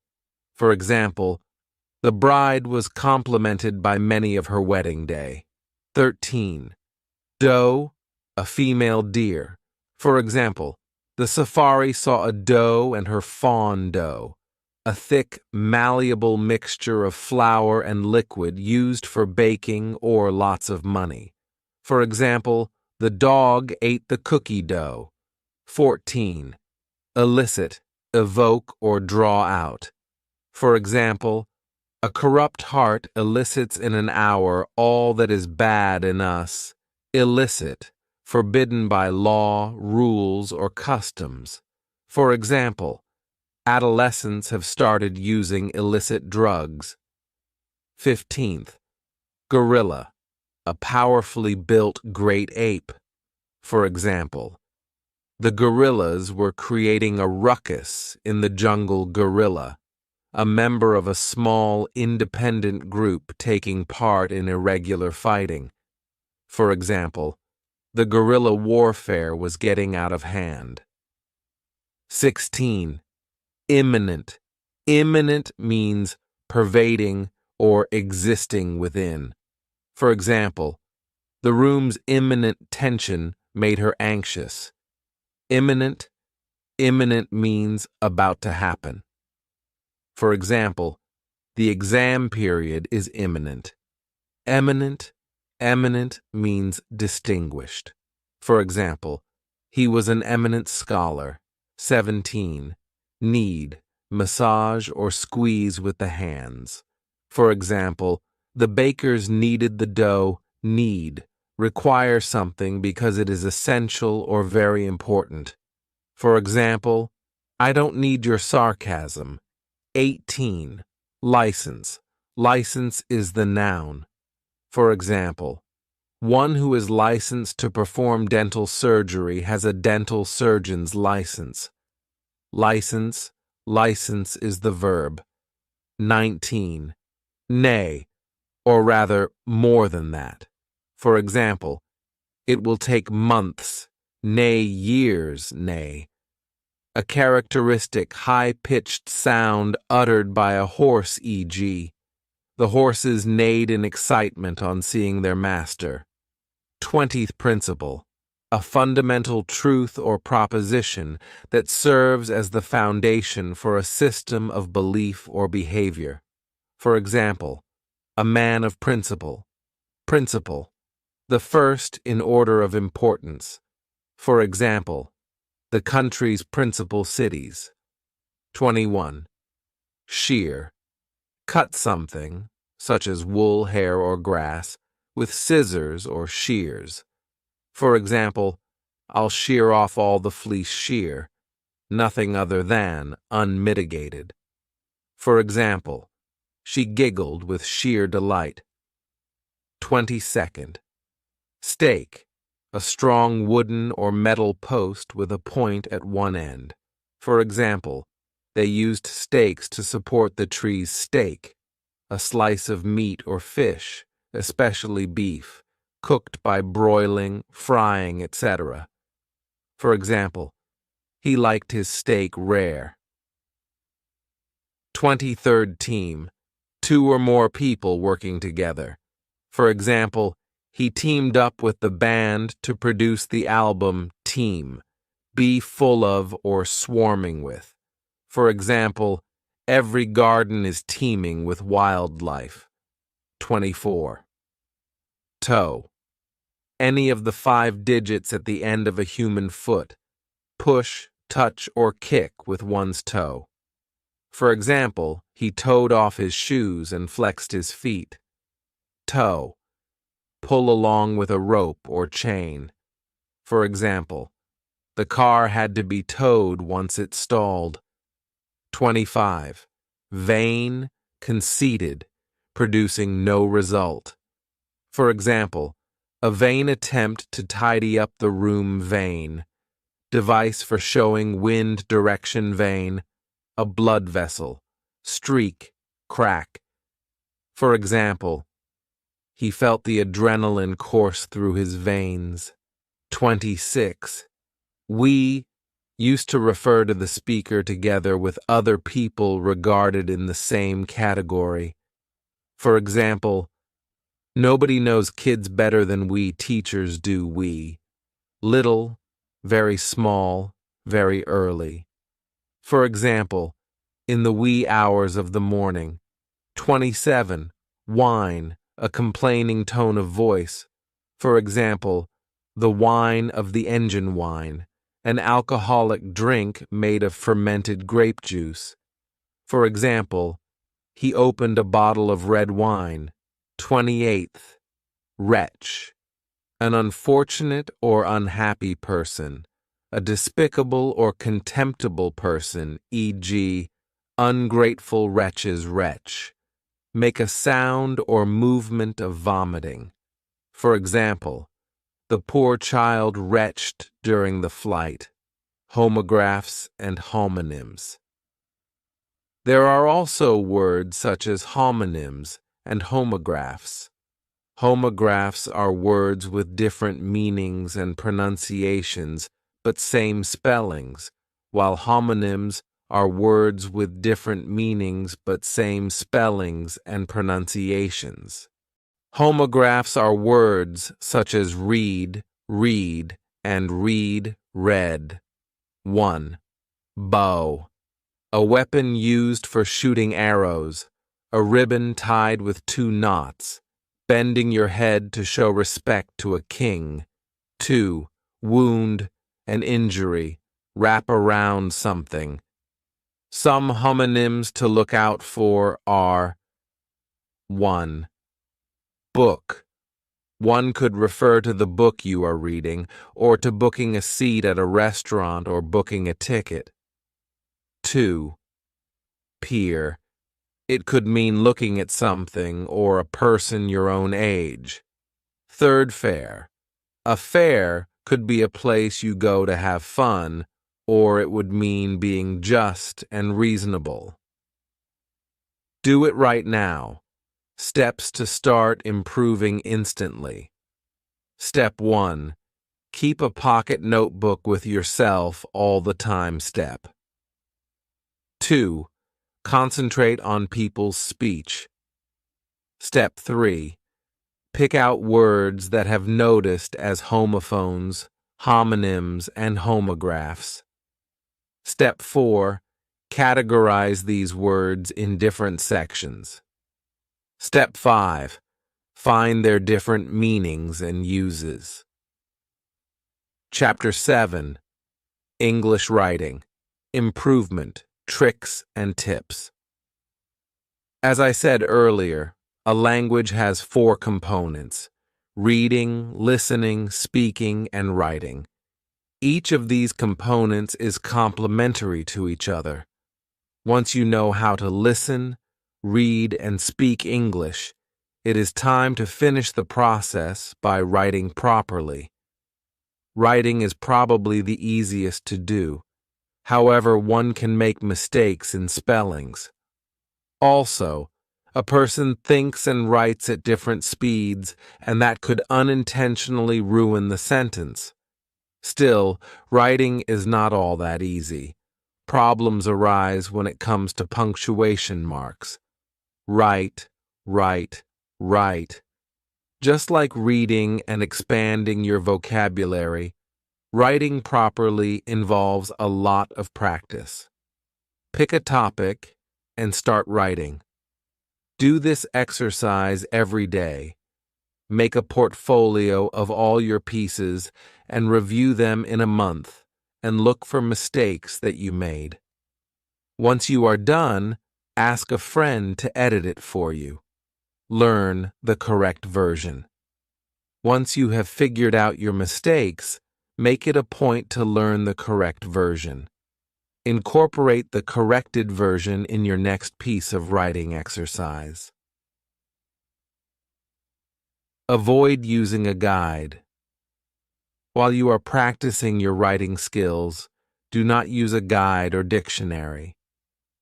For example, the bride was complimented by many of her wedding day. 13. Doe, a female deer. For example, the safari saw a doe and her fawn doe, a thick, malleable mixture of flour and liquid used for baking or lots of money. For example, the dog ate the cookie dough. 14. Elicit, evoke or draw out. For example, a corrupt heart elicits in an hour all that is bad in us. Illicit, forbidden by law, rules, or customs. For example, adolescents have started using illicit drugs. 15th. Gorilla, a powerfully built great ape. For example, the gorillas were creating a ruckus in the jungle gorilla, a member of a small, independent group taking part in irregular fighting. For example, the guerrilla warfare was getting out of hand. 16. Imminent. Imminent means pervading or existing within. For example, the room's imminent tension made her anxious. Imminent means about to happen. For example, the exam period is imminent. Eminent means distinguished. For example, he was an eminent scholar. 17. Knead, massage or squeeze with the hands. For example, the bakers kneaded the dough. Knead, require something because it is essential or very important. For example, I don't need your sarcasm. 18. License. License is the noun. For example, one who is licensed to perform dental surgery has a dental surgeon's license. License is the verb. 19. Nay, or rather more than that. For example, it will take months, nay years, nay. A characteristic high-pitched sound uttered by a horse, e.g., the horses neighed in excitement on seeing their master. 20th principle, a fundamental truth or proposition that serves as the foundation for a system of belief or behavior. For example, a man of principle. Principle, the first in order of importance. For example, the country's principal cities. 21. Shear. Cut something, such as wool, hair, or grass, with scissors or shears. For example, I'll shear off all the fleece shear, nothing other than unmitigated. For example, she giggled with sheer delight. 22nd. Stake, a strong wooden or metal post with a point at one end. For example, they used stakes to support the tree's stake, a slice of meat or fish, especially beef, cooked by broiling, frying, etc. For example, he liked his steak rare. 23rd team, 2 or more people working together. For example, he teamed up with the band to produce the album Team, be full of or swarming with. For example, every garden is teeming with wildlife. 24. Toe. Any of the 5 digits at the end of a human foot. Push, touch, or kick with one's toe. For example, he toed off his shoes and flexed his feet. Toe. pull along with a rope or chain. For example, the car had to be towed once it stalled. 25. Vain, conceited, producing no result. For example, a vain attempt to tidy up the room vain. Device for showing wind direction vain. A blood vessel. Streak, crack. For example, he felt the adrenaline course through his veins. 26. We used to refer to the speaker together with other people regarded in the same category. For example, nobody knows kids better than we teachers do we. Little, very small, very early. For example, in the wee hours of the morning. 27. Whine, a complaining tone of voice. For example, the whine of the engine whine, an alcoholic drink made of fermented grape juice. For example, he opened a bottle of red wine. 28th. Wretch, an unfortunate or unhappy person, a despicable or contemptible person, e.g., ungrateful wretch's wretch. Make a sound or movement of vomiting. For example, the poor child retched during the flight. Homographs and homonyms. There are also words such as homonyms and homographs. Homographs are words with different meanings and pronunciations, but same spellings, while homonyms are words with different meanings but same spellings and pronunciations. Homographs are words such as read, read, and read, read. 1. Bow, a weapon used for shooting arrows, a ribbon tied with 2 knots, bending your head to show respect to a king. 2. Wound, an injury, wrap around something. Some homonyms to look out for are 1. Book. One could refer to the book you are reading, or to booking a seat at a restaurant or booking a ticket. 2. Peer. It could mean looking at something or a person your own age. 3rd fair. A fair could be a place you go to have fun, or it would mean being just and reasonable. Do it right now. Steps to start improving instantly. Step 1. Keep a pocket notebook with yourself all the time. Step 2. Concentrate on people's speech. Step 3. Pick out words that have noticed as homophones, homonyms, and homographs. Step 4. Categorize these words in different sections. Step 5. Find their different meanings and uses. Chapter 7. English Writing. Improvement, Tricks, and Tips. As I said earlier, a language has 4 components: reading, listening, speaking, and writing. Each of these components is complementary to each other. Once you know how to listen, read, and speak English, it is time to finish the process by writing properly. Writing is probably the easiest to do. However, one can make mistakes in spellings. Also, a person thinks and writes at different speeds, and that could unintentionally ruin the sentence. Still, writing is not all that easy. Problems arise when it comes to punctuation marks. Write, write, write. Just like reading and expanding your vocabulary, writing properly involves a lot of practice. Pick a topic and start writing. Do this exercise every day. Make a portfolio of all your pieces and review them in a month, and look for mistakes that you made. Once you are done, ask a friend to edit it for you. Learn the correct version. Once you have figured out your mistakes, make it a point to learn the correct version. Incorporate the corrected version in your next piece of writing exercise. Avoid using a guide. While you are practicing your writing skills, do not use a guide or dictionary.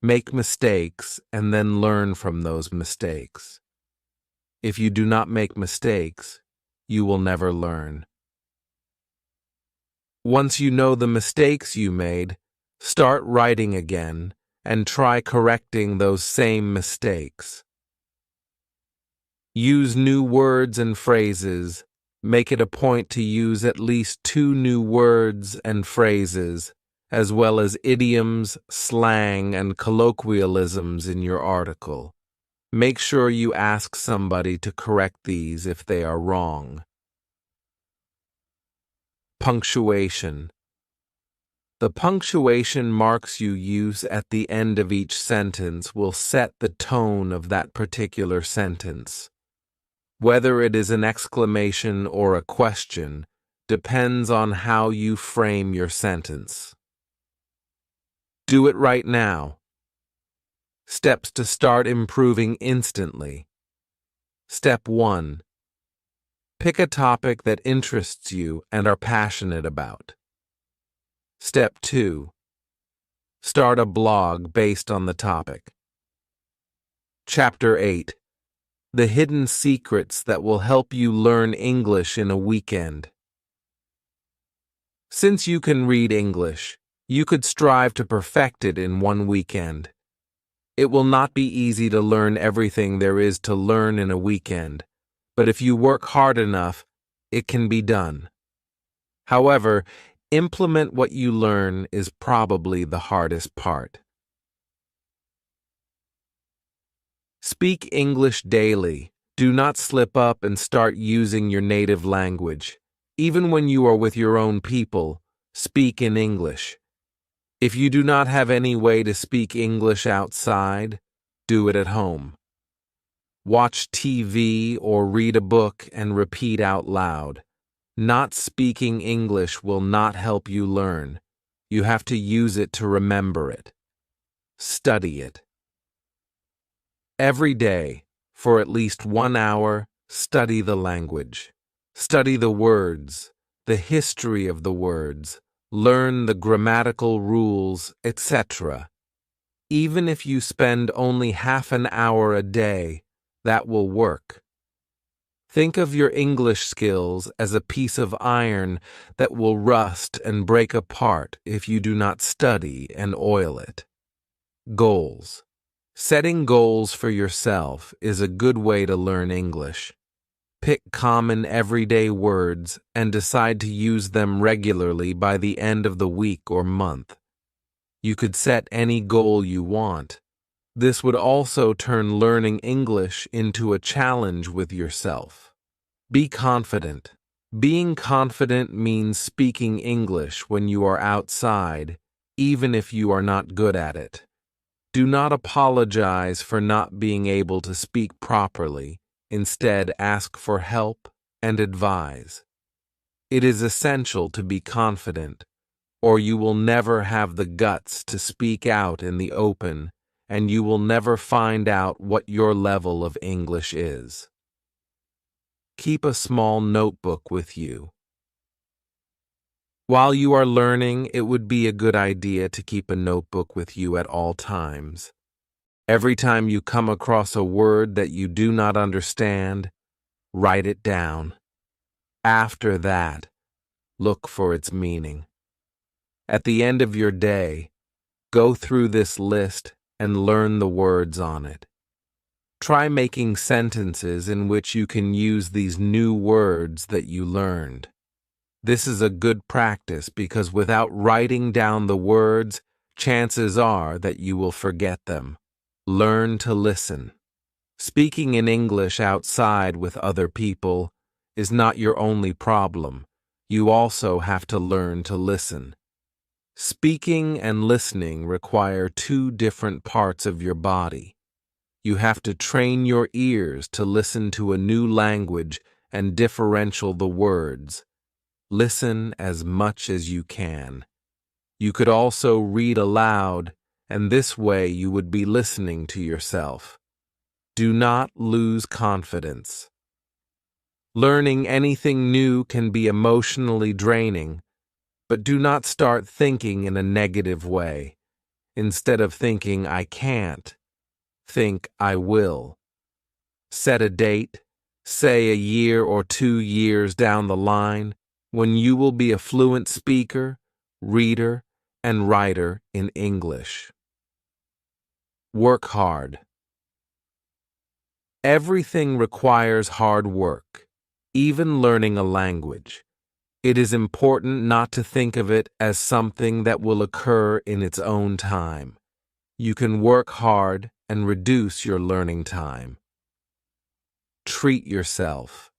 Make mistakes and then learn from those mistakes. If you do not make mistakes, you will never learn. Once you know the mistakes you made, start writing again and try correcting those same mistakes. Use new words and phrases. Make it a point to use at least 2 new words and phrases, as well as idioms, slang, and colloquialisms in your article. Make sure you ask somebody to correct these if they are wrong. Punctuation. The punctuation marks you use at the end of each sentence will set the tone of that particular sentence. Whether it is an exclamation or a question depends on how you frame your sentence. Do it right now. Steps to start improving instantly. Step 1. Pick a topic that interests you and are passionate about. Step 2. Start a blog based on the topic. Chapter 8. The hidden secrets that will help you learn English in a weekend. Since you can read English, you could strive to perfect it in one weekend. It will not be easy to learn everything there is to learn in a weekend, but if you work hard enough, it can be done. However, implement what you learn is probably the hardest part. Speak English daily. Do not slip up and start using your native language. Even when you are with your own people, speak in English. If you do not have any way to speak English outside, do it at home. Watch TV or read a book and repeat out loud. Not speaking English will not help you learn. You have to use it to remember it. Study it. Every day, for at least 1 hour, study the language. Study the words, the history of the words, learn the grammatical rules, etc. Even if you spend only half an hour a day, that will work. Think of your English skills as a piece of iron that will rust and break apart if you do not study and oil it. Goals. Setting goals for yourself is a good way to learn English. Pick common everyday words and decide to use them regularly by the end of the week or month. You could set any goal you want. This would also turn learning English into a challenge with yourself. Be confident. Being confident means speaking English when you are outside, even if you are not good at it. Do not apologize for not being able to speak properly. Instead, ask for help and advise. It is essential to be confident, or you will never have the guts to speak out in the open, and you will never find out what your level of English is. Keep a small notebook with you. While you are learning, it would be a good idea to keep a notebook with you at all times. Every time you come across a word that you do not understand, write it down. After that, look for its meaning. At the end of your day, go through this list and learn the words on it. Try making sentences in which you can use these new words that you learned. This is a good practice because without writing down the words, chances are that you will forget them. Learn to listen. Speaking in English outside with other people is not your only problem. You also have to learn to listen. Speaking and listening require 2 different parts of your body. You have to train your ears to listen to a new language and differential the words. Listen as much as you can. You could also read aloud, and this way you would be listening to yourself. Do not lose confidence. Learning anything new can be emotionally draining, but do not start thinking in a negative way. Instead of thinking, I can't, think, I will. Set a date, say a year or 2 years down the line, when you will be a fluent speaker, reader, and writer in English. Work hard. Everything requires hard work, even learning a language. It is important not to think of it as something that will occur in its own time. You can work hard and reduce your learning time. Treat yourself.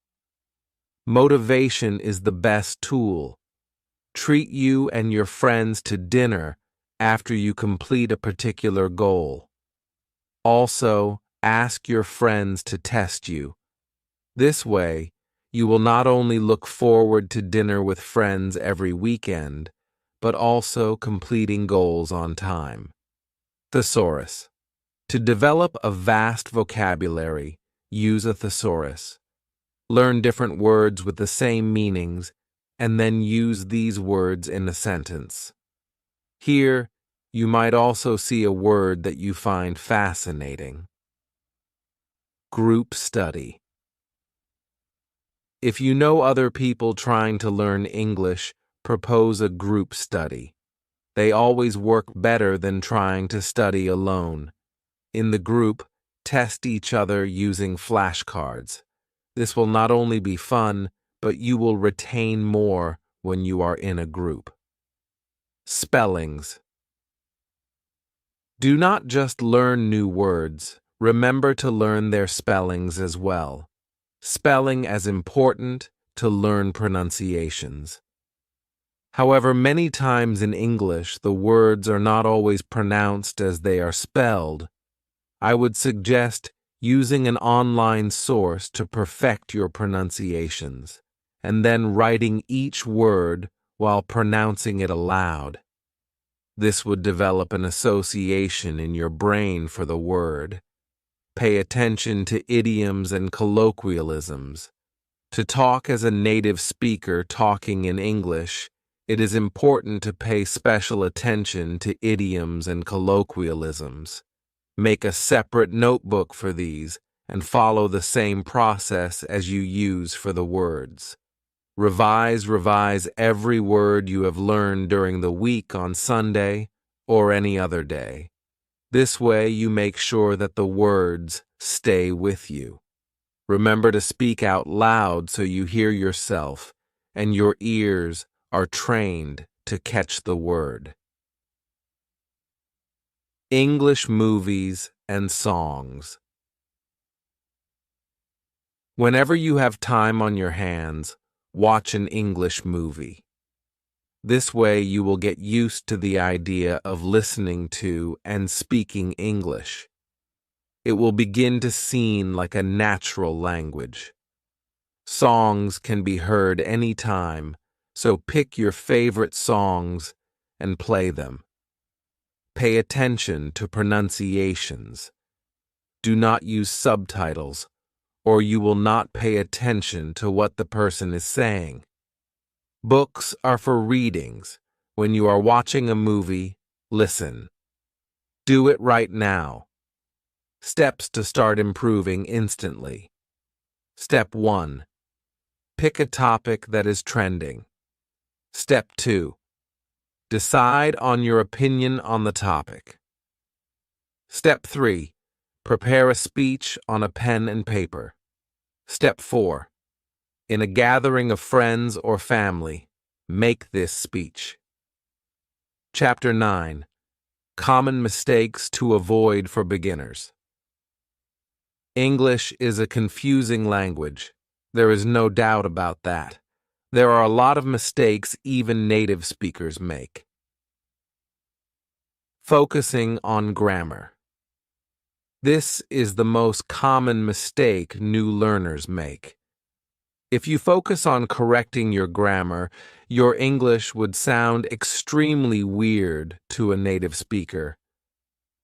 Motivation is the best tool. Treat you and your friends to dinner after you complete a particular goal. Also, ask your friends to test you. This way, you will not only look forward to dinner with friends every weekend, but also completing goals on time. Thesaurus. To develop a vast vocabulary, use a thesaurus. Learn different words with the same meanings, and then use these words in a sentence. Here, you might also see a word that you find fascinating. Group study. If you know other people trying to learn English, propose a group study. They always work better than trying to study alone. In the group, test each other using flashcards. This will not only be fun, but you will retain more when you are in a group. Spellings. Do not just learn new words, remember to learn their spellings as well. Spelling as important to learn pronunciations. However, many times in English, the words are not always pronounced as they are spelled. I would suggest using an online source to perfect your pronunciations, and then writing each word while pronouncing it aloud. This would develop an association in your brain for the word. Pay attention to idioms and colloquialisms. To talk as a native speaker talking in English, it is important to pay special attention to idioms and colloquialisms. Make a separate notebook for these and follow the same process as you use for the words. Revise every word you have learned during the week on Sunday or any other day. This way you make sure that the words stay with you. Remember to speak out loud so you hear yourself and your ears are trained to catch the word. English movies and songs. Whenever you have time on your hands, watch an English movie. This way you will get used to the idea of listening to and speaking English. It will begin to seem like a natural language. Songs can be heard anytime, so pick your favorite songs and play them. Pay attention to pronunciations. Do not use subtitles, or you will not pay attention to what the person is saying. Books are for readings. When you are watching a movie, listen. Do it right now. Steps to start improving instantly. Step 1. Pick a topic that is trending. Step 2. Decide on your opinion on the topic. Step 3. Prepare a speech on a pen and paper. Step 4. In a gathering of friends or family, make this speech. Chapter 9. Common mistakes to avoid for beginners. English is a confusing language. There is no doubt about that. There are a lot of mistakes even native speakers make. Focusing on grammar. This is the most common mistake new learners make. If you focus on correcting your grammar, your English would sound extremely weird to a native speaker.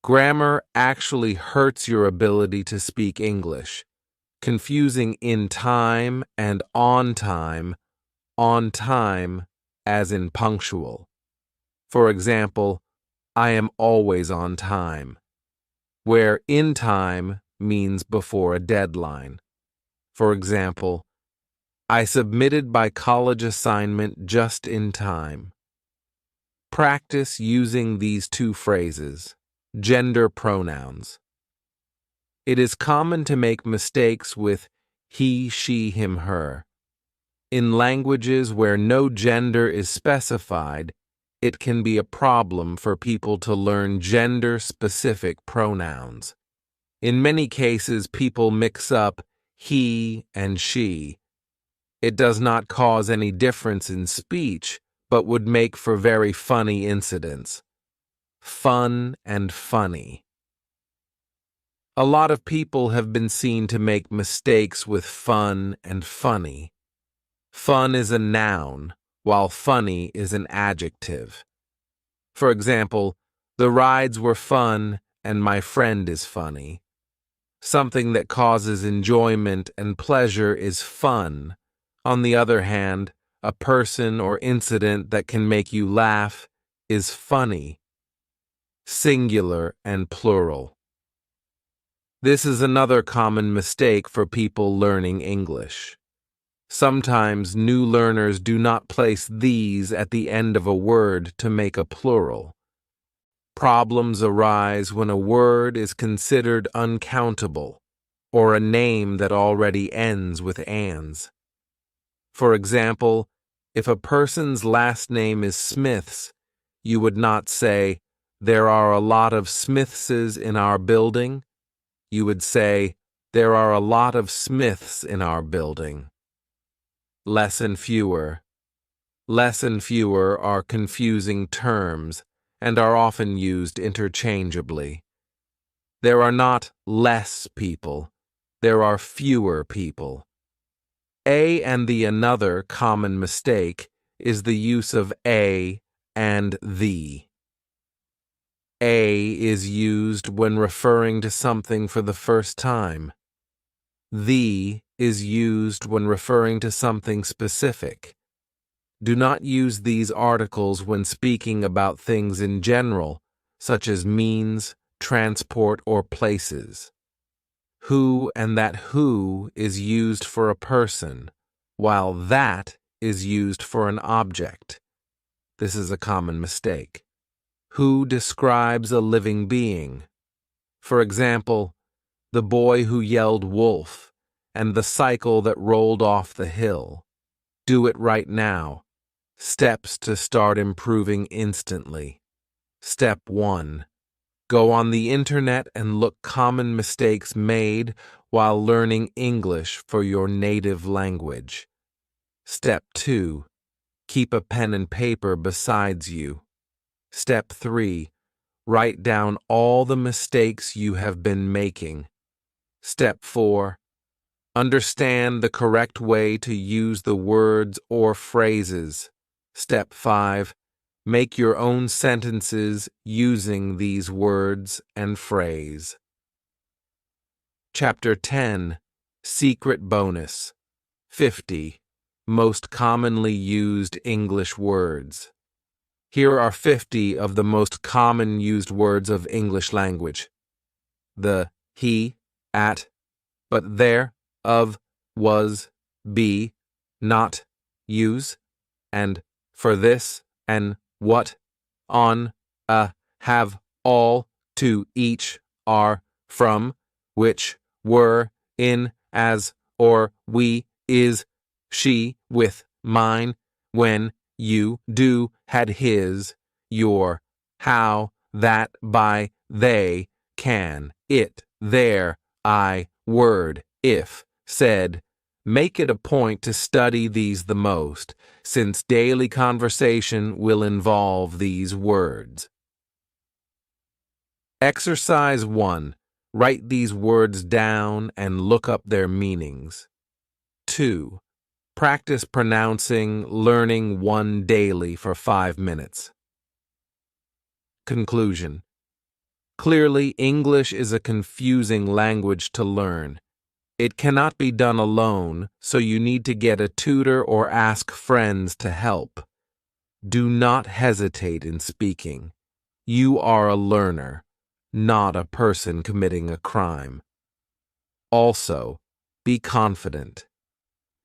Grammar actually hurts your ability to speak English, confusing in time and on time as in punctual. For example, I am always on time, where in time means before a deadline. For example, I submitted my college assignment just in time. Practice using these two phrases. Gender pronouns. It is common to make mistakes with he, she, him, her. In languages where no gender is specified, it can be a problem for people to learn gender-specific pronouns. In many cases, people mix up he and she. It does not cause any difference in speech, but would make for very funny incidents. Fun and funny. A lot of people have been seen to make mistakes with fun and funny. Fun is a noun, while funny is an adjective. For example, the rides were fun and my friend is funny. Something that causes enjoyment and pleasure is fun. On the other hand, a person or incident that can make you laugh is funny. Singular and plural. This is another common mistake for people learning English. Sometimes new learners do not place these at the end of a word to make a plural. Problems arise when a word is considered uncountable, or a name that already ends with "ans." For example, if a person's last name is Smiths, you would not say, "There are a lot of Smithses in our building." You would say, "There are a lot of Smiths in our building." Less and fewer. Less and fewer are confusing terms and are often used interchangeably. There are not less people. There are fewer people. A and the another common mistake is the use of a and the. A is used when referring to something for the first time. The is used when referring to something specific. Do not use these articles when speaking about things in general, such as means, transport, or places. Who and that who is used for a person, while that is used for an object. This is a common mistake. Who describes a living being. For example, the boy who yelled wolf and the cycle that rolled off the hill. Do it right now. Steps to start improving instantly. Step 1. Go on the internet and look common mistakes made while learning English for your native language. Step 2. Keep a pen and paper besides you. Step 3. Write down all the mistakes you have been making. Step 4. Understand the correct way to use the words or phrases. Step 5. Make your own sentences using these words and phrase. Chapter 10. Secret Bonus. 50. Most commonly used English words. Here are 50 of the most common used words of English language. The he, at, but there, of, was, be, not, use, and for this, and what, on, have, all, to, each, are, from, which, were, in, as, or, we, is, she, with, mine, when, you, do, had, his, your, how, that, by, they, can, it, their, I, word, if, said. Make it a point to study these the most, since daily conversation will involve these words. Exercise 1. Write these words down and look up their meanings. 2. Practice pronouncing, learning one daily for 5 minutes. Conclusion. Clearly, English is a confusing language to learn. It cannot be done alone, so you need to get a tutor or ask friends to help. Do not hesitate in speaking. You are a learner, not a person committing a crime. Also, be confident.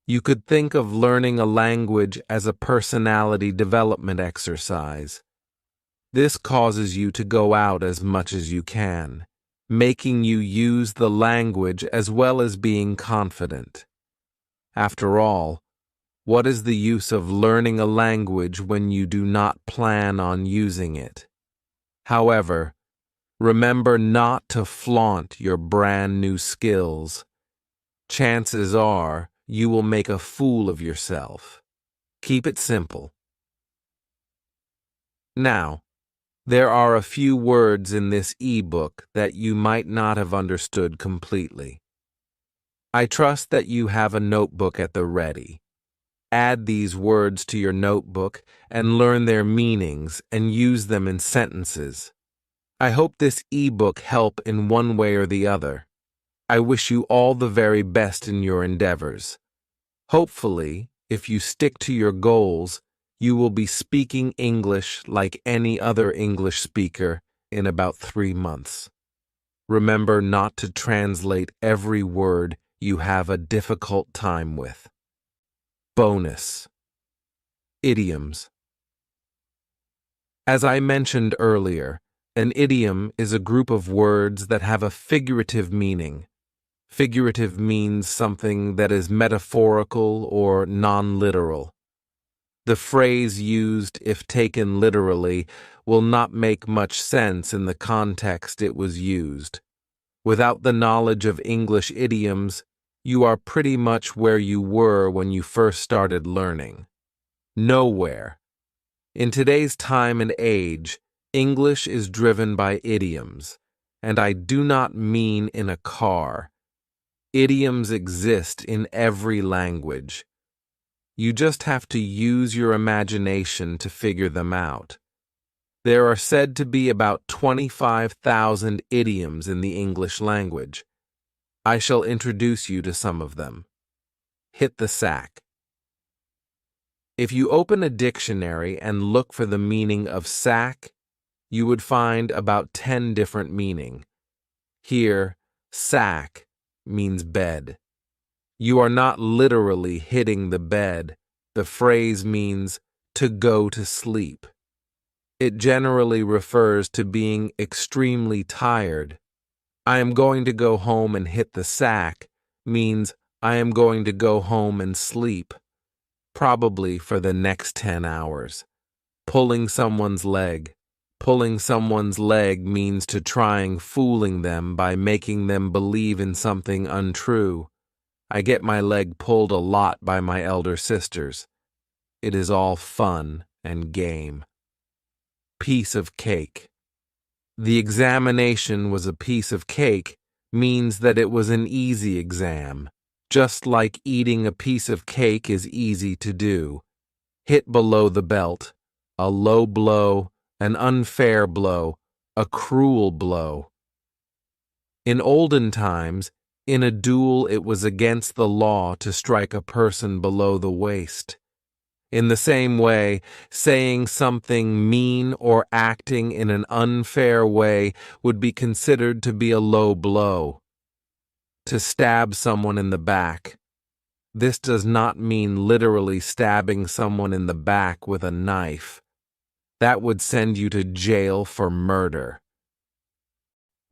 You could think of learning a language as a personality development exercise. This causes you to go out as much as you can, making you use the language as well as being confident. After all, what is the use of learning a language when you do not plan on using it? However, remember not to flaunt your brand new skills. Chances are you will make a fool of yourself. Keep it simple. Now, there are a few words in this ebook that you might not have understood completely. I trust that you have a notebook at the ready. Add these words to your notebook and learn their meanings and use them in sentences. I hope this ebook helped in one way or the other. I wish you all the very best in your endeavors. Hopefully, if you stick to your goals, you will be speaking English like any other English speaker in about 3 months. Remember not to translate every word you have a difficult time with. Bonus. Idioms. As I mentioned earlier, an idiom is a group of words that have a figurative meaning. Figurative means something that is metaphorical or non-literal. The phrase used, if taken literally, will not make much sense in the context it was used. Without the knowledge of English idioms, you are pretty much where you were when you first started learning. Nowhere. In today's time and age, English is driven by idioms, and I do not mean in a car. Idioms exist in every language. You just have to use your imagination to figure them out. There are said to be about 25,000 idioms in the English language. I shall introduce you to some of them. Hit the sack. If you open a dictionary and look for the meaning of sack, you would find about 10 different meanings. Here, sack means bed. You are not literally hitting the bed. The phrase means to go to sleep. It generally refers to being extremely tired. I am going to go home and hit the sack means I am going to go home and sleep, probably for the next 10 hours. Pulling someone's leg. Pulling someone's leg means to trying fooling them by making them believe in something untrue. I get my leg pulled a lot by my elder sisters. It is all fun and game. Piece of cake. The examination was a piece of cake means that it was an easy exam, just like eating a piece of cake is easy to do. Hit below the belt, a low blow, an unfair blow, a cruel blow. In olden times, in a duel it was against the law to strike a person below the waist. In the same way, saying something mean or acting in an unfair way would be considered to be a low blow. To stab someone in the back. This does not mean literally stabbing someone in the back with a knife. That would send you to jail for murder.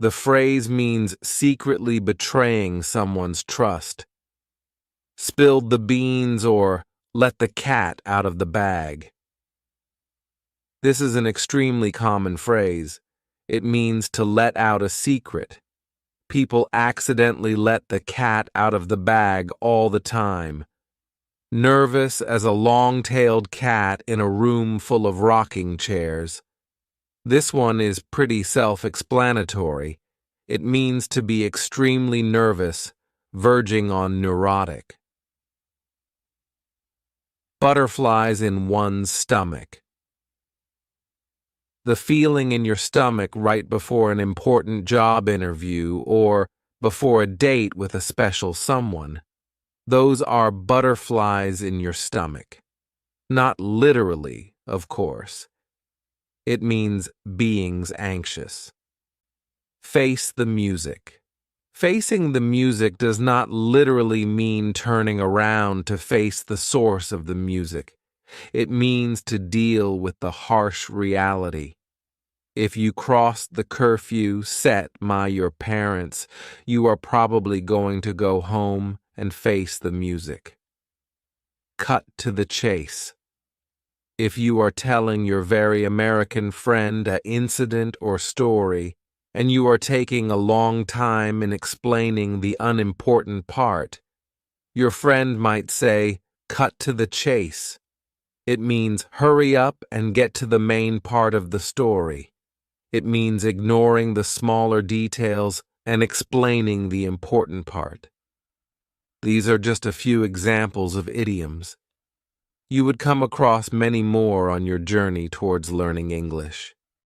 The phrase means secretly betraying someone's trust. Spilled the beans or let the cat out of the bag. This is an extremely common phrase. It means to let out a secret. People accidentally let the cat out of the bag all the time. Nervous as a long-tailed cat in a room full of rocking chairs. This one is pretty self-explanatory. It means to be extremely nervous, verging on neurotic. butterflies in one's stomach. The feeling in your stomach right before an important job interview or before a date with a special someone. Those are butterflies in your stomach. Not literally, of course. It means being anxious. Face the music. Facing the music does not literally mean turning around to face the source of the music. It means to deal with the harsh reality. If you cross the curfew set by your parents, you are probably going to go home and face the music. Cut to the chase. If you are telling your very American friend an incident or story, and you are taking a long time in explaining the unimportant part, your friend might say, "Cut to the chase." It means hurry up and get to the main part of the story. It means ignoring the smaller details and explaining the important part. These are just a few examples of idioms. You would come across many more on your journey towards learning English.